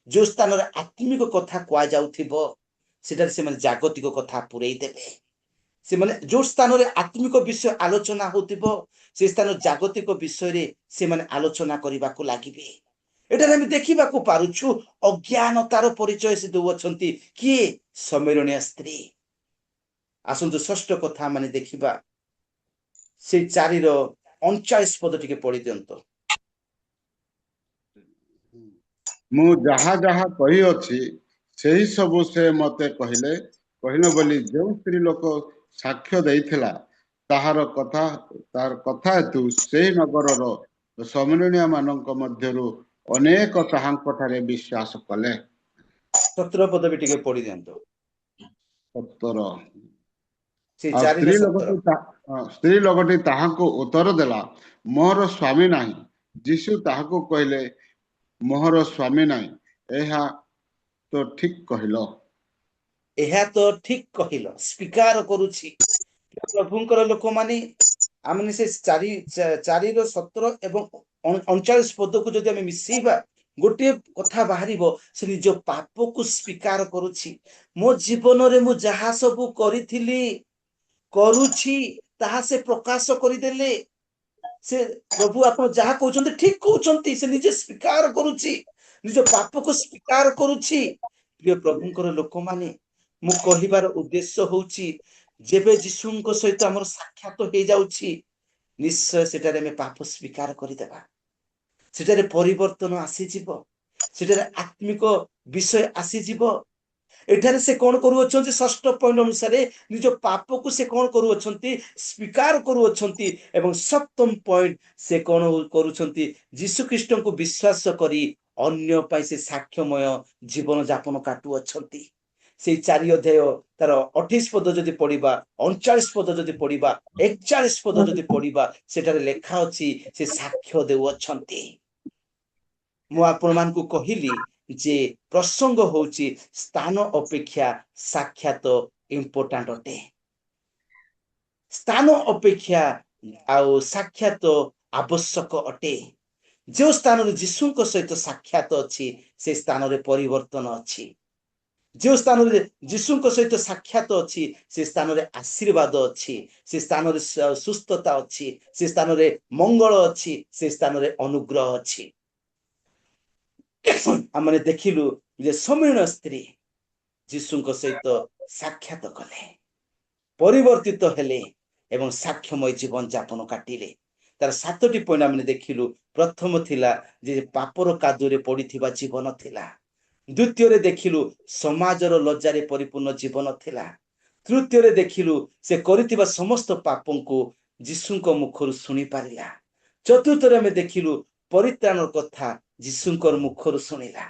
ଯୋଉ ସ୍ଥାନରେ ଆତ୍ମିକ କଥା କୁହାଯାଉଥିବ ସେଠାରେ ସେମାନେ ଜାଗତିକ କଥା ପୁରେଇ ଦେବେ। ସେମାନେ ଯୋଉ ସ୍ଥାନରେ ଆତ୍ମିକ ବିଷୟ ଆଲୋଚନା ହଉଥିବ ସେ ସ୍ଥାନ ଜାଗତିକ ବିଷୟରେ ସେମାନେ ଆଲୋଚନା କରିବାକୁ ଲାଗିବେ। ଏଠାରେ ଆମେ ଦେଖିବାକୁ ପାରୁଛୁ ଅଜ୍ଞାନତାର ପରିଚୟ ସେ ଦେଉଅଛନ୍ତି। କିଏ? ସମରଣୀୟ ସ୍ତ୍ରୀ। ଆସନ୍ତୁ ଷଷ୍ଠ କଥା ମାନେ ଦେଖିବା, ସେଇ 4:39 ପଦ ଟିକେ ପଢି ଦିଅନ୍ତୁ। ମୁଁ ଯାହା ଯାହା କହିଅଛି ସେହି ସବୁ ସେ ମତେ କହିଲେ ବୋଲି ଯେଉଁ ସ୍ତ୍ରୀ ଲୋକ ସାକ୍ଷ୍ୟ ଦେଇଥିଲା ତାର କଥା ହେତୁ ସେହି ନଗରର ସମରଣୀୟ ମାନଙ୍କ ମଧ୍ୟରୁ ଅନେକ ତାହାଙ୍କ ଠାରେ ବିଶ୍ୱାସ କଲେ। 17 ପଦ ବି ଟିକେ ପଢି ଦିଅନ୍ତୁ। 17 ସେଇ ଆଉ 4:17 ସ୍ତ୍ରୀ ଲୋକଟି ତାହାଙ୍କୁ ଉତ୍ତର ଦେଲା, ମୋର ସ୍ୱାମୀ ନାହିଁ। ଯୀଶୁ ତାହାକୁ କହିଲେ, ମୋର ସ୍ୱାମୀ ନାହିଁ, ଏହା ତ ଠିକ କହିଲ। ଏହା ତ ଠିକ କହିଲ। ସ୍ୱୀକାର କରୁଛି ପ୍ରଭୁଙ୍କର ଲୋକମାନେ। ଆମେ ସେ 4:17 ଏବଂ 39 ପଦକୁ ଯଦି ଆମେ ମିଶେଇବା, ଗୋଟିଏ କଥା ବାହାରିବ, ସେ ନିଜ ପାପକୁ ସ୍ୱୀକାର କରୁଛି। ମୋ ଜୀବନରେ ମୁଁ ଯାହା ସବୁ କରୁଛି ତାହା ସେ ପ୍ରକାଶ କରିଦେଲେ। ସେ ପ୍ରଭୁ ଆପଣ ଯାହା କହୁଛନ୍ତି ଠିକ କହୁଛନ୍ତି। ସେ ନିଜେ ସ୍ୱୀକାର କରୁଛି, ନିଜ ପାପକୁ ସ୍ୱୀକାର କରୁଛି। ପ୍ରିୟ ପ୍ରଭୁଙ୍କର ଲୋକମାନେ, ମୁଁ କହିବାର ଉଦ୍ଦେଶ୍ୟ ହଉଛି, ଯେବେ ଯୀଶୁଙ୍କ ସହିତ ଆମର ସାକ୍ଷାତ ହେଇଯାଉଛି, ନିଶ୍ଚୟ ସେଠାରେ ଆମେ ପାପ ସ୍ୱୀକାର କରିଦେବା। ସେଠାରେ ପରିବର୍ତ୍ତନ ଆସିଯିବ, ସେଠାରେ ଆତ୍ମିକ ବିଷୟ ଆସିଯିବ। ଏଠାରେ ସେ କଣ କରୁଅଛନ୍ତି? ଷଷ୍ଠ ପଏଣ୍ଟ ଅନୁସାରେ ନିଜ ପାପକୁ ସେ କଣ କରୁଅଛନ୍ତି? ସ୍ୱୀକାର କରୁଅଛନ୍ତି। ଏବଂ ସପ୍ତମ ପଏଣ୍ଟ ସେ କଣ କରୁଛନ୍ତି? ଯୀଶୁ ଖ୍ରୀଷ୍ଟଙ୍କୁ ବିଶ୍ୱାସ କରି ଅନ୍ୟ ପାଇଁ ସେ ସାକ୍ଷ୍ୟମୟ ଜୀବନ ଯାପନ କାଟୁଅଛନ୍ତି। ସେଇ 4 ଅଧ୍ୟାୟ ତାର 28 ପଦ ଯଦି ପଢିବା, 39 ପଦ ଯଦି ପଢିବା, 41 ପଦ ଯଦି ପଢିବା, ସେଠାରେ ଲେଖା ଅଛି ସେ ସାକ୍ଷ୍ୟ ଦେଉଅଛନ୍ତି। ମୁଁ ଆପଣମାନଙ୍କୁ କହିଲି ଯେ ପ୍ରସଙ୍ଗ ହଉଛି ସ୍ଥାନ ଅପେକ୍ଷା ସାକ୍ଷାତ ଇମ୍ପୋର୍ଟାଣ୍ଟ ଅଟେ। ସ୍ଥାନ ଅପେକ୍ଷା ଆଉ ସାକ୍ଷାତ ଆବଶ୍ୟକ ଅଟେ। ଯେଉଁ ସ୍ଥାନରେ ଯୀଶୁଙ୍କ ସହିତ ସାକ୍ଷାତ ଅଛି, ସେ ସ୍ଥାନରେ ପରିବର୍ତ୍ତନ ଅଛି। ଯେଉଁ ସ୍ଥାନରେ ଯୀଶୁଙ୍କ ସହିତ ସାକ୍ଷାତ ଅଛି, ସେ ସ୍ଥାନରେ ଆଶୀର୍ବାଦ ଅଛି, ସେ ସ୍ଥାନରେ ସୁସ୍ଥତା ଅଛି, ସେ ସ୍ଥାନରେ ମଙ୍ଗଳ ଅଛି, ସେ ସ୍ଥାନରେ ଅନୁଗ୍ରହ ଅଛି। ଆମେ ଦେଖିଲୁ ଯେ ସମୀରଣ ସ୍ତ୍ରୀ ଯୀଶୁଙ୍କ ସହିତ ସାକ୍ଷାତ କଲେ, ପରିବର୍ତ୍ତିତ ହେଲେ ଏବଂ ସାକ୍ଷ୍ୟମୟ ଜୀବନ ଯାପନ କାଟିଲେ। ତାର 7ଟି ପଏଣ୍ଟ ଆମେ ଦେଖିଲୁ। ପ୍ରଥମ ଥିଲା ଯେ ପାପର କାଦୁରେ ପଡିଥିବା ଜୀବନ ଥିଲା। ଦ୍ୱିତୀୟରେ ଦେଖିଲୁ ସମାଜର ଲଜ୍ଜାରେ ପରିପୂର୍ଣ୍ଣ ଜୀବନ ଥିଲା। ତୃତୀୟରେ ଦେଖିଲୁ ସେ କରିଥିବା ସମସ୍ତ ପାପଙ୍କୁ ଯୀଶୁଙ୍କ ମୁଖରୁ ଶୁଣି ପାରିଲା। ଚତୁର୍ଥରେ ଆମେ ଦେଖିଲୁ ପରିତ୍ରାଣର କଥା ଯୀଶୁଙ୍କର ମୁଖରୁ ଶୁଣିଲା।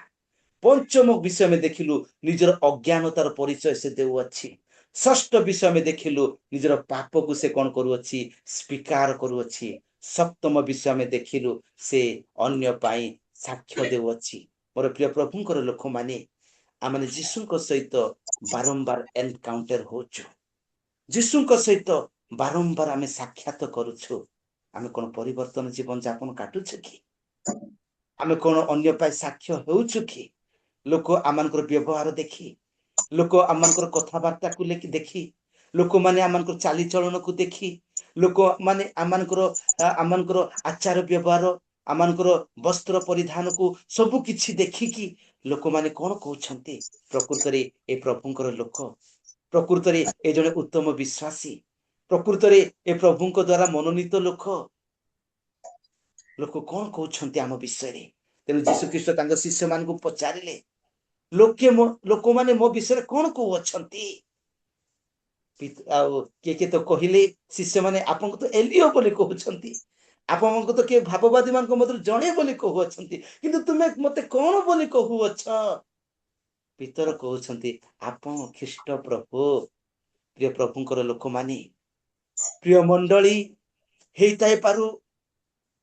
ପଞ୍ଚମ ବିଷୟ ଆମେ ଦେଖିଲୁ ନିଜର ଅଜ୍ଞାନତାର ପରିଚୟ ସେ ଦେଉଅଛି। ଷଷ୍ଠ ବିଷୟ ଆମେ ଦେଖିଲୁ ନିଜର ପାପକୁ ସେ କଣ କରୁଅଛି? ସ୍ୱୀକାର କରୁଅଛି। ସପ୍ତମ ବିଷୟ ଆମେ ଦେଖିଲୁ ସେ ଅନ୍ୟ ପାଇଁ ସାକ୍ଷ୍ୟ ଦେଉଅଛି। ମୋର ପ୍ରିୟ ପ୍ରଭୁଙ୍କର ଲୋକମାନେ, ଆମେ ଯୀଶୁଙ୍କ ସହିତ ବାରମ୍ବାର ଏନକାଉଣ୍ଟର ହଉଛୁ, ଯୀଶୁଙ୍କ ସହିତ ବାରମ୍ବାର ଆମେ ସାକ୍ଷାତ କରୁଛୁ। ଆମେ କଣ ପରିବର୍ତ୍ତନ ଜୀବନ ଯାପନ କାଟୁଛୁ କି? ଆମେ କଣ ଅନ୍ୟ ପାଇଁ ସାକ୍ଷ୍ୟ ହେଉଛୁ କି? ଲୋକ ଆମମାନଙ୍କର ବ୍ୟବହାର ଦେଖି, ଲୋକ ଆମମାନଙ୍କର କଥାବାର୍ତ୍ତାକୁ ଦେଖି, ଲୋକମାନେ ଆମମାନଙ୍କର ଚାଲିଚଳନକୁ ଦେଖି, ଲୋକମାନେ ଆମମାନଙ୍କର ଆଚାର ବ୍ୟବହାର, ଆମମାନଙ୍କର ବସ୍ତ୍ର ପରିଧାନକୁ ସବୁ କିଛି ଦେଖିକି ଲୋକମାନେ କଣ କହୁଛନ୍ତି? ପ୍ରକୃତରେ ଏ ପ୍ରଭୁଙ୍କର ଲୋକ, ପ୍ରକୃତରେ ଏ ଜଣେ ଉତ୍ତମ ବିଶ୍ୱାସୀ, ପ୍ରକୃତରେ ଏ ପ୍ରଭୁଙ୍କ ଦ୍ୱାରା ମନୋନୀତ ଲୋକ। ଲୋକ କଣ କହୁଛନ୍ତି ଆମ ବିଷୟରେ? ତେଣୁ ଯୀଶୁଖ୍ରୀଷ୍ଟ ତାଙ୍କ ଶିଷ୍ୟମାନଙ୍କୁ ପଚାରିଲେ, ଲୋକମାନେ ମୋ ବିଷୟରେ କଣ କହୁଅଛନ୍ତି? ଆଉ କିଏ ତ କହିଲେ ଶିଷ୍ୟମାନେ ଆପଣଙ୍କୁ ତ ଏଲିଓ ବୋଲି କହୁଛନ୍ତି, ଆପଣଙ୍କୁ ତ କିଏ ଭାବବାଦୀ ମାନଙ୍କ ମଧ୍ୟରୁ ଜଣେ ବୋଲି କହୁଅଛନ୍ତି, କିନ୍ତୁ ତୁମେ ମତେ କଣ ବୋଲି କହୁଅଛ? ପିତର କହୁଛନ୍ତି ଆପଣ ଖ୍ରୀଷ୍ଟ ପ୍ରଭୁ। ପ୍ରିୟ ପ୍ରଭୁଙ୍କର ଲୋକମାନେ, ପ୍ରିୟ ମଣ୍ଡଳୀ, ହେଇଥାଇପାରୁ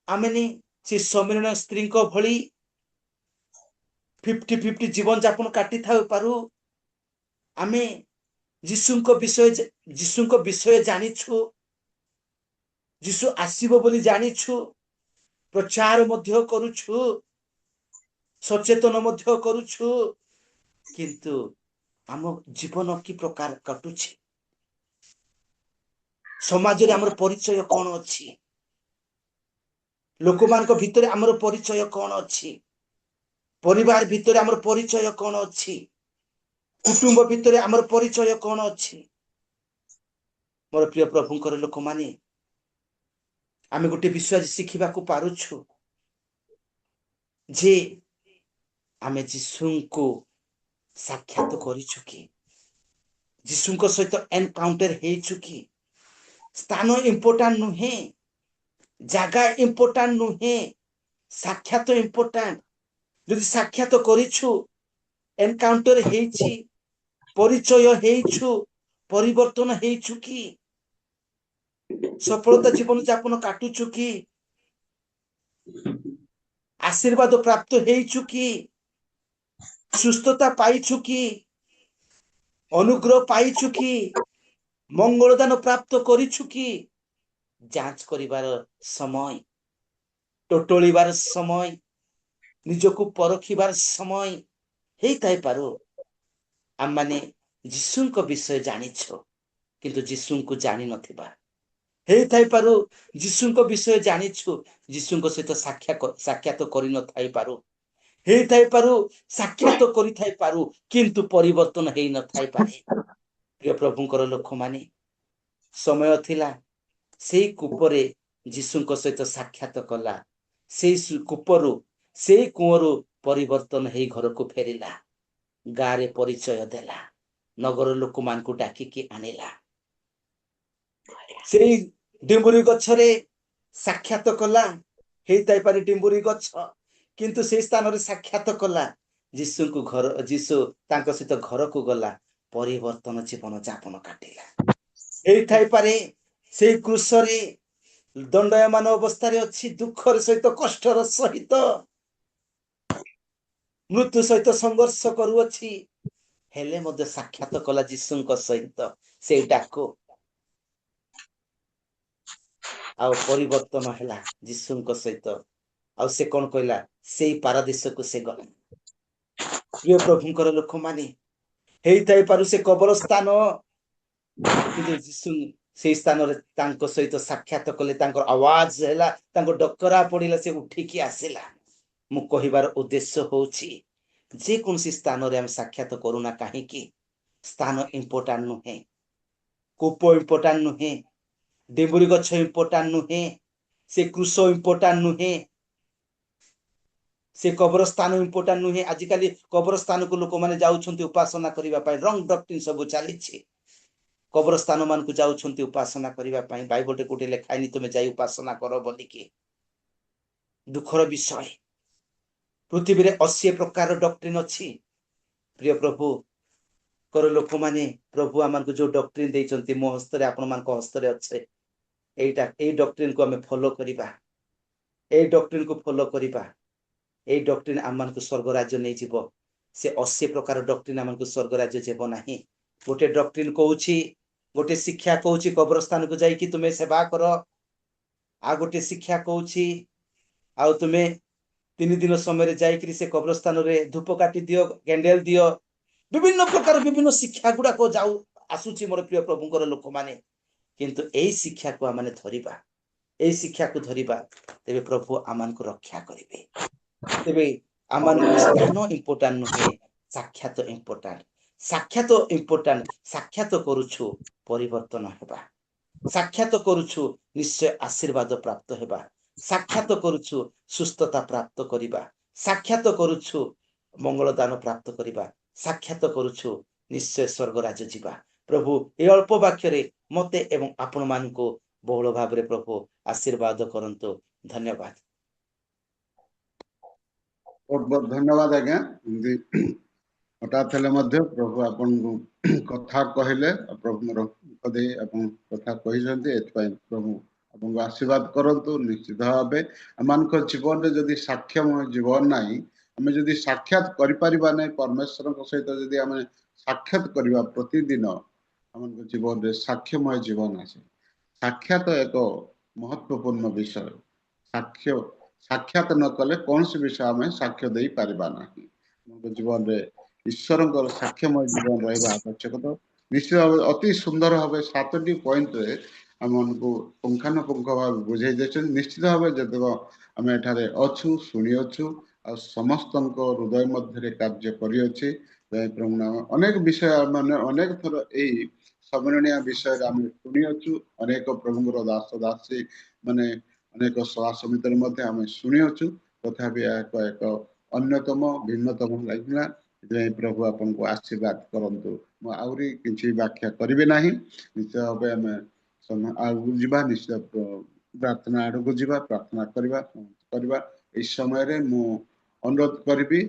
ଆମେ ସେ ସମ୍ମିଳନ ସ୍ତ୍ରୀଙ୍କ ଭଳି 50-50 ଜୀବନ ଯାପନ କାଟି ଥାଇପାରୁ। ଆମେ ଯୀଶୁଙ୍କ ବିଷୟ ଜାଣିଛୁ, ଯୀଶୁ ଆସିବ ବୋଲି ଜାଣିଛୁ, ପ୍ରଚାର ମଧ୍ୟ କରୁଛୁ, ସଚେତନ ମଧ୍ୟ କରୁଛୁ, କିନ୍ତୁ ଆମ ଜୀବନ କି ପ୍ରକାର କଟୁଛି? ସମାଜରେ ଆମର ପରିଚୟ କଣ ଅଛି? ଲୋକମାନଙ୍କ ଭିତରେ ଆମର ପରିଚୟ କଣ ଅଛି? ପରିବାର ଭିତରେ ଆମର ପରିଚୟ କଣ ଅଛି? କୁଟୁମ୍ବ ଭିତରେ ଆମର ପରିଚୟ କଣ ଅଛି? ମୋର ପ୍ରିୟ ପ୍ରଭୁଙ୍କର ଲୋକମାନେ, ଆମେ ଗୋଟେ ବିଷୟ ଶିଖିବାକୁ ପାରୁଛୁ ଯେ ଆମେ ଯୀଶୁଙ୍କୁ ସାକ୍ଷାତ କରିଛୁ କି? ଯୀଶୁଙ୍କ ସହିତ ଏନକାଉଣ୍ଟର ହେଇଛୁ କି? ସ୍ଥାନ ଇମ୍ପୋର୍ଟାଣ୍ଟ ନୁହେଁ, ଜାଗା ଇମ୍ପୋର୍ଟାଣ୍ଟ ନୁହେଁ, ସାକ୍ଷାତ ଇମ୍ପୋର୍ଟାଣ୍ଟ। ଯଦି ସାକ୍ଷାତ କରିଛୁ, ଏନକାଉଣ୍ଟର ହେଇଛି, ପରିଚୟ ହେଇଛୁ, ପରିବର୍ତ୍ତନ ହେଇଛୁ କି? ସଫଳତା ଜୀବନ ଯାପନ କାଟୁଛୁ କି? ଆଶୀର୍ବାଦ ପ୍ରାପ୍ତ ହେଇଛୁ କି? ସୁସ୍ଥତା ପାଇଛୁ କି? ଅନୁଗ୍ରହ ପାଇଛୁ କି? ମଙ୍ଗଳଦାନ ପ୍ରାପ୍ତ କରିଛୁ କି? ଯାଞ୍ଚ କରିବାର ସମୟ, ଟଟୋଳିବାର ସମୟ, ନିଜକୁ ପରଖିବାର ସମୟ ହେଇଥାଇପାରୁ। ଆମମାନେ ଯୀଶୁଙ୍କ ବିଷୟ ଜାଣିଛୁ, କିନ୍ତୁ ଯୀଶୁଙ୍କୁ ଜାଣିନଥିବା। ହେଇଥାଇପାରୁ ଯୀଶୁଙ୍କ ବିଷୟ ଜାଣିଛୁ, ଯୀଶୁଙ୍କ ସହିତ ସାକ୍ଷାତ କରିନଥାଇପାରୁ। ହେଇଥାଇପାରୁ ସାକ୍ଷାତ କରିଥାଇପାରୁ, କିନ୍ତୁ ପରିବର୍ତ୍ତନ ହେଇନଥାଇପାରେ। ପ୍ରିୟ ପ୍ରଭୁଙ୍କର ଲୋକମାନେ, ସମୟ ଥିଲା ସେଇ କୂପରେ ଯୀଶୁଙ୍କ ସହିତ ସାକ୍ଷାତ କଲା, ସେଇ କୂଅରୁ ପରିବର୍ତ୍ତନ ହେଇ ଘରକୁ ଫେରିଲା, ଗାଁରେ ପରିଚୟ ଦେଲା, ନଗର ଲୋକମାନଙ୍କୁ ଡାକିକି ଆଣିଲା। ସେଇ ଡିମ୍ବୁରି ଗଛରେ ସାକ୍ଷାତ କଲା, ହେଇଥାଇପାରେ ଡିମ୍ବୁରି ଗଛ, କିନ୍ତୁ ସେଇ ସ୍ଥାନରେ ସାକ୍ଷାତ କଲା ଯୀଶୁ ତାଙ୍କ ସହିତ ଘରକୁ ଗଲା, ପରିବର୍ତ୍ତନ ଜୀବନ ଯାପନ କାଟିଲା। ହେଇଥାଇପାରେ ସେଇ କୃଷରେ ଦଣ୍ଡାୟମାନ ଅବସ୍ଥାରେ ଅଛି, ଦୁଃଖର ସହିତ, କଷ୍ଟର ସହିତ, ମୃତ୍ୟୁ ସହିତ ସଂଘର୍ଷ କରୁଅଛି, ହେଲେ ମଧ୍ୟ ସାକ୍ଷାତ କଲା ଯୀଶୁଙ୍କ ସହିତ ସେଇ ଡାକୁ, ଆଉ ପରିବର୍ତ୍ତନ ହେଲା ଯୀଶୁଙ୍କ ସହିତ। ଆଉ ସେ କଣ କହିଲା? ସେଇ ପାରାଦୀସକୁ ସେ ଗଲା। ପ୍ରିୟ ପ୍ରଭୁଙ୍କର ଲୋକମାନେ, ହେଇଥାଇପାରୁ ସେ କବରସ୍ଥାନ, କିନ୍ତୁ ଯୀଶୁ ସେଇ ସ୍ଥାନରେ ତାଙ୍କ ସହିତ ସାକ୍ଷାତ କଲେ, ତାଙ୍କର ଆୱାଜ ହେଲା, ତାଙ୍କ ଡକରା ପଡିଲା, ସେ ଉଠିକି ଆସିଲା। ମୁଁ କହିବାର ଉଦ୍ଦେଶ୍ୟ ହଉଛି, ଯେକୌଣସି ସ୍ଥାନରେ ଆମେ ସାକ୍ଷାତ କରୁନା କାହିଁକି, ସ୍ଥାନ ଇମ୍ପୋର୍ଟାଣ୍ଟ ନୁହେଁ, କୂପ ଇମ୍ପୋର୍ଟାଣ୍ଟ ନୁହେଁ, ଡିମ୍ବୁରି ଗଛ ଇମ୍ପୋର୍ଟାଣ୍ଟ ନୁହେଁ, ସେ କୃଷ ଇମ୍ପୋର୍ଟାଣ୍ଟ ନୁହେଁ, ସେ କବରସ୍ଥାନ ଇମ୍ପୋର୍ଟାଣ୍ଟ ନୁହେଁ। ଆଜିକାଲି କବରସ୍ଥାନକୁ ଲୋକମାନେ ଯାଉଛନ୍ତି ଉପାସନା କରିବା ପାଇଁ, ରଙ୍ଗ ଡକ୍ଟ୍ରିନ ସବୁ ଚାଲିଛି। କବରସ୍ଥାନ ମାନଙ୍କୁ ଯାଉଛନ୍ତି ଉପାସନା କରିବା ପାଇଁ, ବାଇବଲରେ କୋଉଠି ଲେଖା ହେଇନି ତୁମେ ଯାଇ ଉପାସନା କର ବୋଲିକି। ଦୁଃଖର ବିଷୟ, ପୃଥିବୀରେ 80 ପ୍ରକାର ଡକ୍ଟ୍ରିନ ଅଛି। ପ୍ରିୟ ପ୍ରଭୁଙ୍କର ଲୋକମାନେ, ପ୍ରଭୁ ଆମକୁ ଯୋଉ ଡକ୍ଟ୍ରିନ ଦେଇଛନ୍ତି, ମୋ ହସ୍ତରେ, ଆପଣମାନଙ୍କ ହସ୍ତରେ ଅଛି, ଏଇ ଡକ୍ଟ୍ରିନକୁ ଆମେ ଫଲୋ କରିବା, ଏଇ ଡକ୍ଟ୍ରିନକୁ ଫଲୋ କରିବା। ଏଇ ଡକ୍ଟ୍ରିନ ଆମମାନଙ୍କୁ ସ୍ୱର୍ଗ ରାଜ୍ୟ ନେଇଯିବ। ସେ 80 ପ୍ରକାର ଡକ୍ଟ୍ରିନ ଆମକୁ ସ୍ୱର୍ଗ ରାଜ୍ୟ ଯିବ ନାହିଁ। ଗୋଟେ ଡକ୍ଟ୍ରିନ କହୁଛି, ଗୋଟେ ଶିକ୍ଷା କହୁଛି କବରସ୍ଥାନକୁ ଯାଇକି ତୁମେ ସେବା କର, ଆଉ ଗୋଟେ ଶିକ୍ଷା କହୁଛି ଆଉ ତୁମେ 3 ଦିନ ସମୟରେ ଯାଇକିରି ସେ କବରସ୍ଥାନରେ ଧୂପ କାଟି ଦିଅ, କ୍ୟାଣ୍ଡେଲ ଦିଅ। ବିଭିନ୍ନ ପ୍ରକାର ବିଭିନ୍ନ ଶିକ୍ଷା ଗୁଡାକ ଆସୁଛି ମୋର ପ୍ରିୟ ପ୍ରଭୁଙ୍କର ଲୋକମାନେ। କିନ୍ତୁ ଏଇ ଶିକ୍ଷାକୁ ଆମେ ଧରିବା, ଏଇ ଶିକ୍ଷାକୁ ଧରିବା, ତେବେ ପ୍ରଭୁ ଆମମାନଙ୍କୁ ରକ୍ଷା କରିବେ। ତେବେ ଆମମାନଙ୍କୁ ସ୍ଥାନ ଇମ୍ପୋର୍ଟାଣ୍ଟ ନୁହେଁ, ସାକ୍ଷାତ ଇମ୍ପୋର୍ଟାଣ୍ଟ। ସାକ୍ଷାତ ଇମ୍ପୋର୍ଟାଣ୍ଟ। ସାକ୍ଷାତ କରୁଛୁ, ପରିବର୍ତ୍ତନ ହେବା। ସାକ୍ଷାତ କରୁଛୁ, ନିଶ୍ଚୟ ଆଶୀର୍ବାଦ ପ୍ରାପ୍ତ ହେବା। ସାକ୍ଷାତ କରୁଛୁ, ସୁସ୍ଥତା ପ୍ରାପ୍ତ କରିବା। ସାକ୍ଷାତ କରୁଛୁ, ମଙ୍ଗଳ ଦାନ ପ୍ରାପ୍ତ କରିବା। ସାକ୍ଷାତ କରୁଛୁ, ନିଶ୍ଚୟ ସ୍ୱର୍ଗ ରାଜ୍ୟ ଯିବା। ପ୍ରଭୁ ଏ ଅଳ୍ପ ବାକ୍ୟରେ ମତେ ଏବଂ ଆପଣମାନଙ୍କୁ ବହୁଳ ଭାବରେ ପ୍ରଭୁ ଆଶୀର୍ବାଦ କରନ୍ତୁ। ଧନ୍ୟବାଦ। बहुत बहुत धन्यवाद आज्ञा। एमती हठात हेले मध्य प्रभु आपन कथा कहले प्रभु मोर कदे आपन कथा कहिसंते एतपय प्रभु आपन आशीर्वाद करंतु। निश्चित भाबे अमानक जीवन रे जदी साक्ष्यमय जीवन नाही, आमे जदी साक्षात करि परिबा नै परमेश्वर को सहित जदी आमे साक्षात करिबा प्रतिदिन अमानक जीवन रे साक्ष्यमय जीवन आसे। साक्षात एक महत्वपूर्ण विषय। साक्ष्य साक्षात न कले कौन सी विषय आमे साक्ष्य देई परिबा नाही। आमानक जीवन रे ईश्वरଙ୍କର ସାକ୍ଷ୍ୟମୟ ଜୀବନ ରହିବା ଆବଶ୍ୟକତା। ନିଶ୍ଚିତ ଭାବେ ଅତି ସୁନ୍ଦର ଭାବେ 7ଟି ପଏଣ୍ଟରେ ଆମମାନଙ୍କୁ ପୁଙ୍ଖାନୁପୁଙ୍ଖ ଭାବେ ବୁଝେଇ ଦେଇଛନ୍ତି। ନିଶ୍ଚିତ ଭାବେ ଯେତେକ ଆମେ ଏଠାରେ ଅଛୁ ଶୁଣିଅଛୁ ଆଉ ସମସ୍ତଙ୍କ ହୃଦୟ ମଧ୍ୟରେ କାର୍ଯ୍ୟ କରିଅଛି। ପ୍ରଭୁ ନାମ ଅନେକ ବିଷୟ ମାନେ ଅନେକ ଥର ଏଇ ସମ୍ମାନନୀୟ ବିଷୟରେ ଆମେ ଶୁଣିଅଛୁ। ଅନେକ ପ୍ରଭୁଙ୍କର ଦାସ ଦାସୀ ମାନେ ଅନେକ ସଭା ସମିତିରେ ମଧ୍ୟ ଆମେ ଶୁଣିଅଛୁ। ତଥାପି ଏହା ଏକ ଅନ୍ୟତମ ଭିନ୍ନତମ ଲାଗିଲା। ସେଥିପାଇଁ ପ୍ରଭୁ ଆପଣଙ୍କୁ ଆଶୀର୍ବାଦ କରନ୍ତୁ। ମୁଁ ଆହୁରି କିଛି ବ୍ୟାଖ୍ୟା କରିବି ନାହିଁ। ନିଶ୍ଚିତ ଭାବେ ଆମେ ଆଗକୁ ଯିବା, ନିଶ୍ଚିତ ପ୍ରାର୍ଥନା ଆଡ଼କୁ ଯିବା, ପ୍ରାର୍ଥନା କରିବା। ଏହି ସମୟରେ ମୁଁ ଅନୁରୋଧ କରିବି